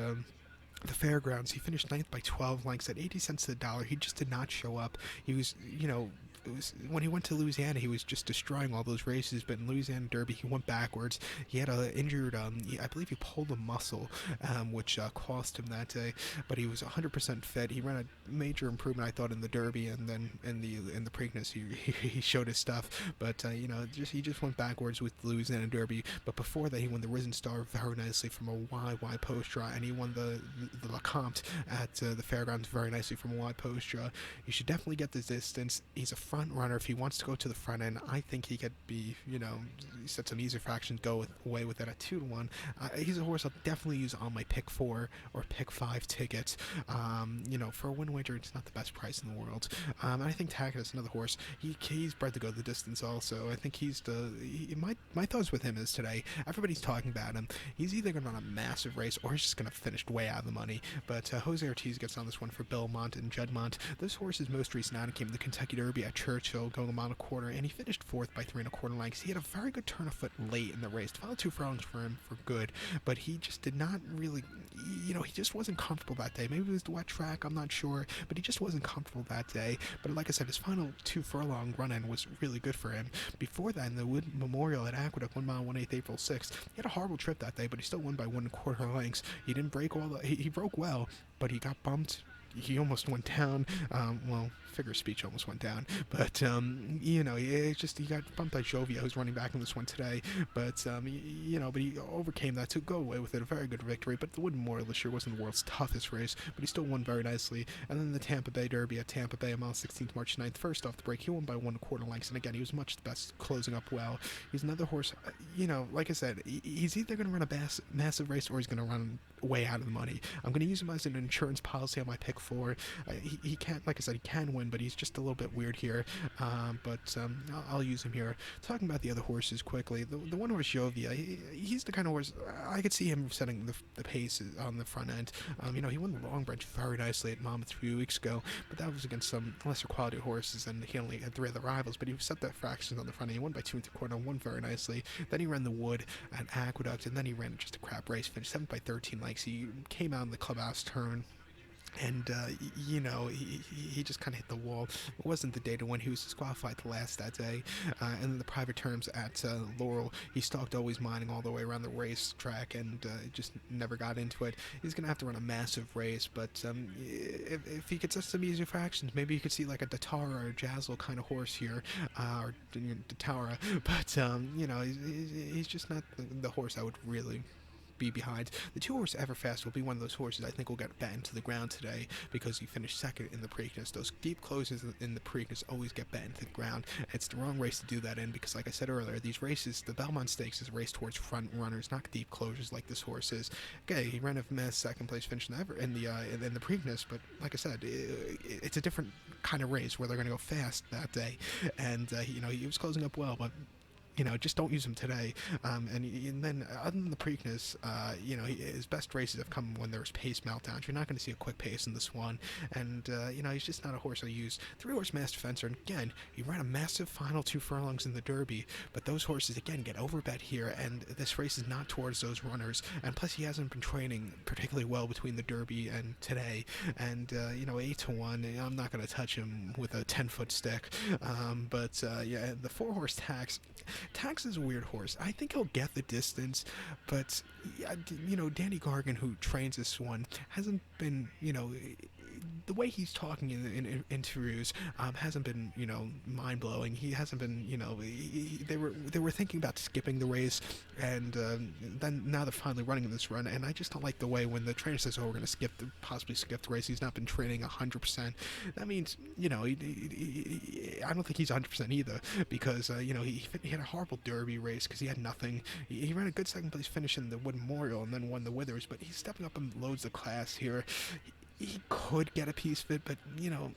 the Fairgrounds, he finished 9th by 12 lengths at 80 cents to the dollar. He just did not show up. He was, when he went to Louisiana, he was just destroying all those races. But in Louisiana Derby, he went backwards. He had a injured, I believe he pulled a muscle, which cost him that day. But he was 100% fit. He ran a major improvement, I thought, in the Derby, and then in the Preakness, he showed his stuff. But he just went backwards with the Louisiana Derby. But before that, he won the Risen Star very nicely from a wide post draw, and he won the LeCompte at the fairgrounds very nicely from a wide post draw. You should definitely get the distance. He's a front runner. If he wants to go to the front end, I think he could be, set some easier fractions, away with it at 2-1. He's a horse I'll definitely use on my pick 4 or pick 5 tickets. For a win wager, it's not the best price in the world. And I think Tackett is another horse. He's bred to go the distance also. I think my thoughts with him is today, everybody's talking about him. He's either going to run a massive race or he's just going to finish way out of the money. But Jose Ortiz gets on this one for Belmont and Juddmonte. This horse's most recent outing came in the Kentucky Derby at Churchill, going a mile and a quarter, and he finished 4th by 3 1/4 lengths. He had a very good turn of foot late in the race. The final 2 furlongs for him for good, but he just did not really, he just wasn't comfortable that day. Maybe it was the wet track, I'm not sure, but he just wasn't comfortable that day. But like I said, his final 2 furlong run-in was really good for him. Before that, in the Wood Memorial at Aqueduct, 1 mile 1/8, April 6th, he had a horrible trip that day, but he still won by 1 1/4 lengths. He didn't break he broke well, but he got bumped. He almost went down. Figure of speech almost went down. But, he got bumped by Jovia, who's running back in this one today. But, but he overcame that to go away with it. A very good victory. But the Wood Memorial this year wasn't the world's toughest race, but he still won very nicely. And then the Tampa Bay Derby at Tampa Bay on mile 16th, March 9th. First off the break, he won by 1 1/4 lengths. And again, he was much the best, closing up well. He's another horse, like I said, he's either going to run a massive race or he's going to run way out of the money. I'm going to use him as an insurance policy on my pick 4. He can't, like I said, he can win, but he's just a little bit weird here. I'll use him here. Talking about the other horses quickly, the one horse Jovia, he's the kind of horse I could see him setting the pace on the front end. He won the Long Branch very nicely at Monmouth 3 weeks ago, but that was against some lesser quality horses, and he only had 3 other rivals. But he set that fractions on the front end. He won by 2 1/4, won very nicely. Then he ran the Wood at Aqueduct, and then he ran just a crap race, finished 7th by 13 lengths. He came out in the clubhouse turn, and he just kind of hit the wall. It wasn't the day to win. He was disqualified to last that day. And then the private terms at Laurel, he stalked Always Mining all the way around the racetrack, and just never got into it. He's gonna have to run a massive race, but if he gets us some easier fractions, maybe you could see like a Datara or Jazzle kind of horse here, or Datara. But he's just not the horse I would really be behind. The 2 horse Everfast will be one of those horses I think will get battened to the ground today, because he finished 2nd in the Preakness. Those deep closes in the Preakness always get battened to the ground. It's the wrong race to do that in, because like I said earlier, these races, the Belmont Stakes is a race towards front runners, not deep closures like this horse is. Okay, he ran a mess 2nd place finish in the Preakness, but like I said, it's a different kind of race where they're going to go fast that day, and he was closing up well, but just don't use him today. And then other than the Preakness, his best races have come when there's pace meltdowns. You're not going to see a quick pace in this one. And, he's just not a horse I use. 3 horse Master Fencer, and again, he ran a massive final 2 furlongs in the Derby, but those horses, again, get overbet here, and this race is not towards those runners. And plus, he hasn't been training particularly well between the Derby and today. And, 8-1, I'm not going to touch him with a 10-foot stick. The 4 horse Tax is a weird horse. I think he'll get the distance, but Danny Gargan, who trains this one, hasn't been the way he's talking in interviews hasn't been mind blowing. He hasn't been they were thinking about skipping the race, and then now they're finally running this run. And I just don't like the way when the trainer says, "Oh, we're going to possibly skip the race." He's not been training 100%. That means I don't think he's 100% either, because he had a horrible Derby race because he had nothing. He ran a good 2nd place finish in the Wood Memorial and then won the Withers, but he's stepping up and loads the class here. He could get a piece fit, but he'll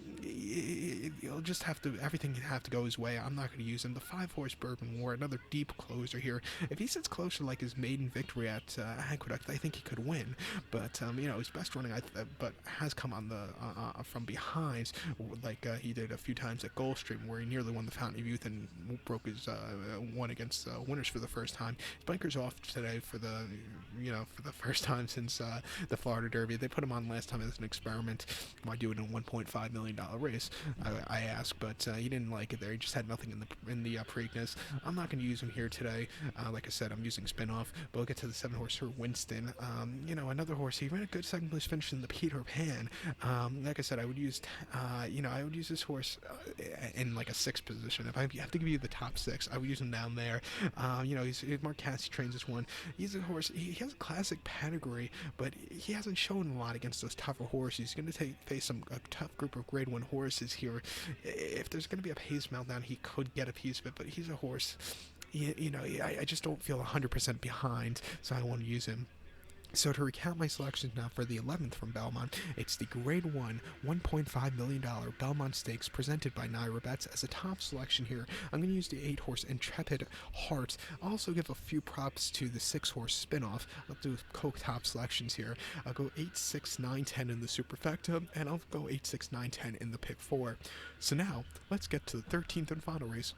just everything have to go his way. I'm not going to use him. The 5 horse Bourbon War, another deep closer here. If he sits closer like his maiden victory at Aqueduct, I think he could win. But his best running, but has come on the from behind, like he did a few times at Gulfstream, where he nearly won the Fountain of Youth and broke his one against winners for the first time. His blinkers off today for the first time since the Florida Derby. They put him on last time as an experiment. Why do it in a $1.5 million race? I asked, but he didn't like it there. He just had nothing in the Preakness. I'm not going to use him here today. Like I said, I'm using Spinoff, but we'll get to the 7-horse for Winston. Another horse. He ran a good second place finish in the Peter Pan. Like I said, I would use this horse in like a 6th position. If I have to give you the top 6, I would use him down there. Mark Cassidy trains this one. He's a horse. He has a classic pedigree, but he hasn't shown a lot against those tougher horses. He's going to face a tough group of Grade 1 horses here. If there's going to be a pace meltdown, he could get a piece of it, but he's a horse. I just don't feel 100% behind, so I want to use him. So to recap my selections now for the 11th from Belmont, it's the Grade 1 $1.5 million Belmont Stakes presented by Naira Bets as a top selection here. I'm going to use the 8-horse Intrepid Heart. I'll also give a few props to the 6-horse Spinoff. I'll do Coke top selections here. I'll go 8, 6, 9, 10 in the superfecta, and I'll go 8, 6, 9, 10 in the pick 4. So now, let's get to the 13th and final race.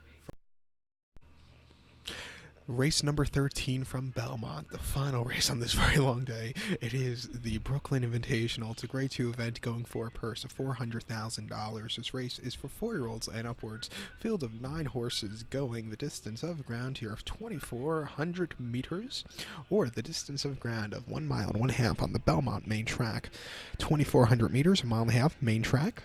Race number 13 from Belmont, the final race on this very long day. It is the Brooklyn Invitational. It's a Grade 2 event going for a purse of $400,000. This race is for 4-year-olds and upwards. Field of 9 horses going the distance of ground here of 2,400 meters, or the distance of ground of 1 mile and 1/2 on the Belmont main track. 2,400 meters, 1.5 miles main track.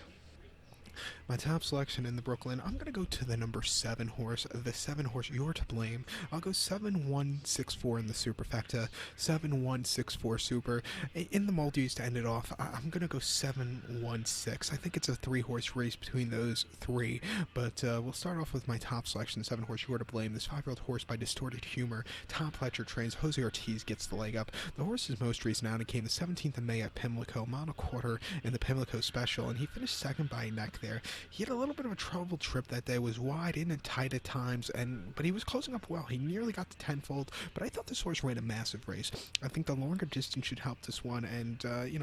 My top selection in the Brooklyn, I'm going to go to the number 7 horse, the 7-horse You're to Blame. I'll go 7-1-6-4 in the superfecta, 7-1-6-4 super. In the multis to end it off, I'm going to go 7-1-6. I think it's a 3-horse race between those 3, but we'll start off with my top selection, the 7-horse You're to Blame. This 5-year-old horse by Distorted Humor. Tom Pletcher trains. Jose Ortiz gets the leg up. The horse's most recent outing came the 17th of May at Pimlico, mile and a quarter in the Pimlico Special, and he finished second by a neck there. He had a little bit of a troubled trip that day, was wide in and tight at times, but he was closing up well. He nearly got to tenfold, but I thought this horse ran a massive race. I think the longer distance should help this one, and,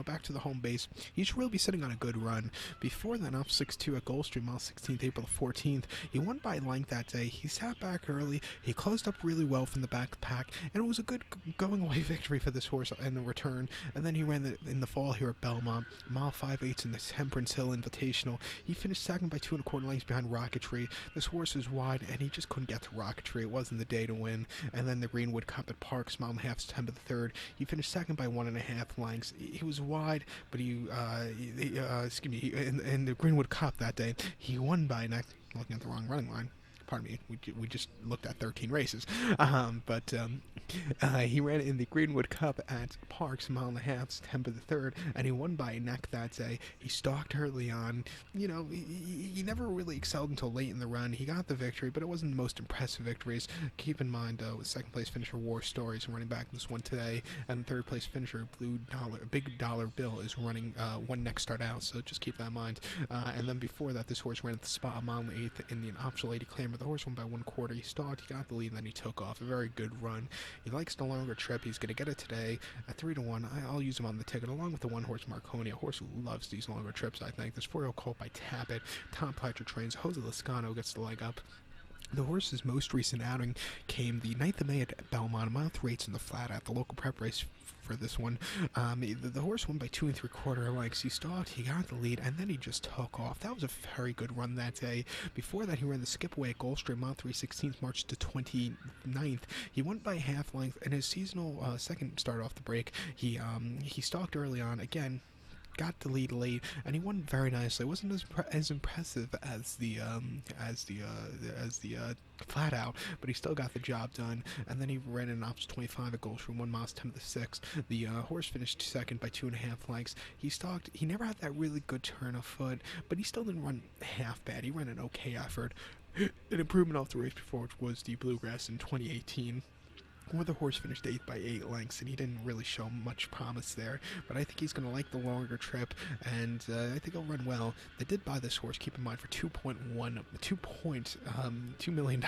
back to the home base, he should really be sitting on a good run. Before that, off 6-2 at Gulfstream, mile 16th, April 14th, he won by length that day. He sat back early, he closed up really well from the back of the pack, and it was a good going-away victory for this horse in the return, and then he ran in the fall here at Belmont, mile 5/8 in the Temperance Hill Invitational. He finished second by 2 1/4 lengths behind Rocketry. This horse was wide, and he just couldn't get to Rocketry. It wasn't the day to win. And then the Greenwood Cup at Parks, mile and a half, September the 3rd. He finished second by 1.5 lengths. He was wide, but in the Greenwood Cup that day, he won by a neck. Looking at the wrong running line. Pardon me, we just looked at 13 races. He ran in the Greenwood Cup at Parks, mile and a half, September the 3rd, and he won by a neck that day. He stalked early on. He never really excelled until late in the run. He got the victory, but it wasn't the most impressive victories. Keep in mind, with second place finisher War Stories running back this one today, and third place finisher Big Dollar Bill is running one next start out, so just keep that in mind. And then before that, this horse ran at the Spa, mile and 8th in the Optional Lady Clamor. The horse won by 1/4. He stalked, he got the lead, and then he took off. A very good run. He likes the longer trip. He's going to get it today at 3-1. I'll use him on the ticket, along with the 1-horse Marconi, a horse who loves these longer trips, I think. This 4-year-old colt by Tappet. Tom Pletcher trains. Jose Lascano gets the leg up. The horse's most recent outing came the 9th of May at Belmont, mile 3/8 in the flat at the local prep race for this one. The horse won by 2 3/4 lengths. He stalked, he got the lead, and then he just took off. That was a very good run that day. Before that, he ran the skip away at Gulfstream, mile 3/16, March the 29th. He won by half length, and his seasonal second start off the break, he stalked early on. Again, got the lead late, and he won very nicely. It wasn't as impressive as the flat out, but he still got the job done. And then he ran in Ops 25 at Gulfstream, 1 mile, September the 6th. The horse finished second by 2.5 lengths. He stalked. He never had that really good turn of foot, but he still didn't run half bad. He ran an okay effort. An improvement off the race before, which was the Bluegrass in 2018. Where the horse finished 8th by 8 lengths, and he didn't really show much promise there. But I think he's going to like the longer trip, and I think he'll run well. They did buy this horse, keep in mind, for $2 million.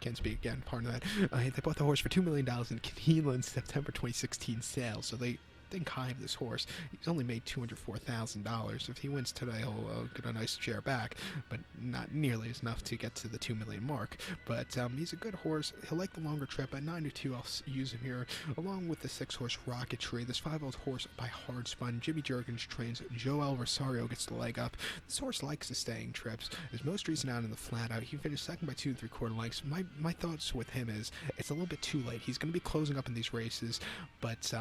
Can't speak again, pardon that. They bought the horse for $2 million in Keeneland's September 2016 sale, so they think high of this horse. He's only made $204,000. If he wins today, he'll get a nice share back, but not nearly as enough to get to the 2 million mark. But he's a good horse. He'll like the longer trip. At 9 to 2, I'll use him here, along with the 6-horse Rocketry. This 5-year-old horse by Hard Spun. Jimmy Jergens trains. Joel Rosario gets the leg up. This horse likes the staying trips. His most recent out in the flat out, he finished second by 2 3/4 lengths. My thoughts with him is it's a little bit too late. He's going to be closing up in these races, but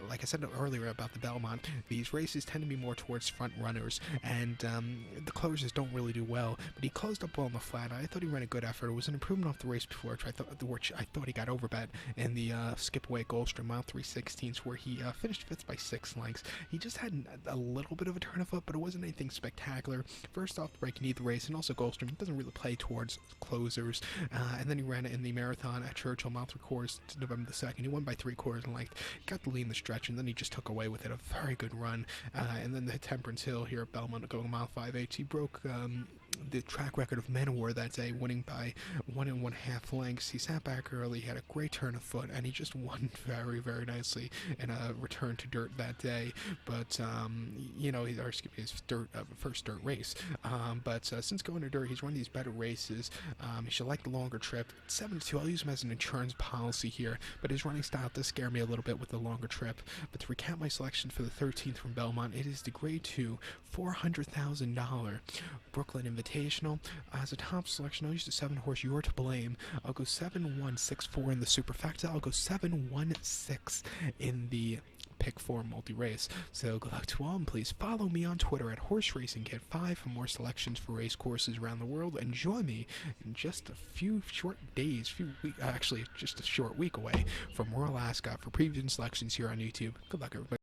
like I said earlier about the Belmont, these races tend to be more towards front runners, and the closers don't really do well. But he closed up well in the flat. I thought he ran a good effort. It was an improvement off the race before, which I thought he got overbet in the skip away Goldstream mile 3/16, where he finished fifth by 6 lengths. He just had a little bit of a turn of foot, but it wasn't anything spectacular. First off the break, he needed the race, and also Goldstream doesn't really play towards closers. And then he ran it in the marathon at Churchill, mile 3/4 to November the 2nd. He won by 3/4 length, got the lead in the stretch, and then he just took away with it. A very good run. And then the Temperance Hill here at Belmont going mile 5/8. He broke the track record of Manowar that day, winning by 1 1/2 lengths. He sat back early, he had a great turn of foot, and he just won very, very nicely in a return to dirt that day. But his first dirt race. But since going to dirt, he's run these better races. He should like the longer trip. 7 to 2, I'll use him as an insurance policy here, but his running style does scare me a little bit with the longer trip. But to recap my selection for the 13th from Belmont, it is the Grade 2, $400,000 Brooklyn Invitational. As a top selection, I'll use the 7-horse You're to Blame. I'll go 7-1-6-4 in the superfecta. I'll go 7-1-6 in the pick 4 multi-race. So good luck to all, and please follow me on Twitter at HorseRacingKid5 for more selections for race courses around the world, and join me in just a few short days, actually just a short week away from Royal Ascot for previews and selections here on YouTube. Good luck, everybody.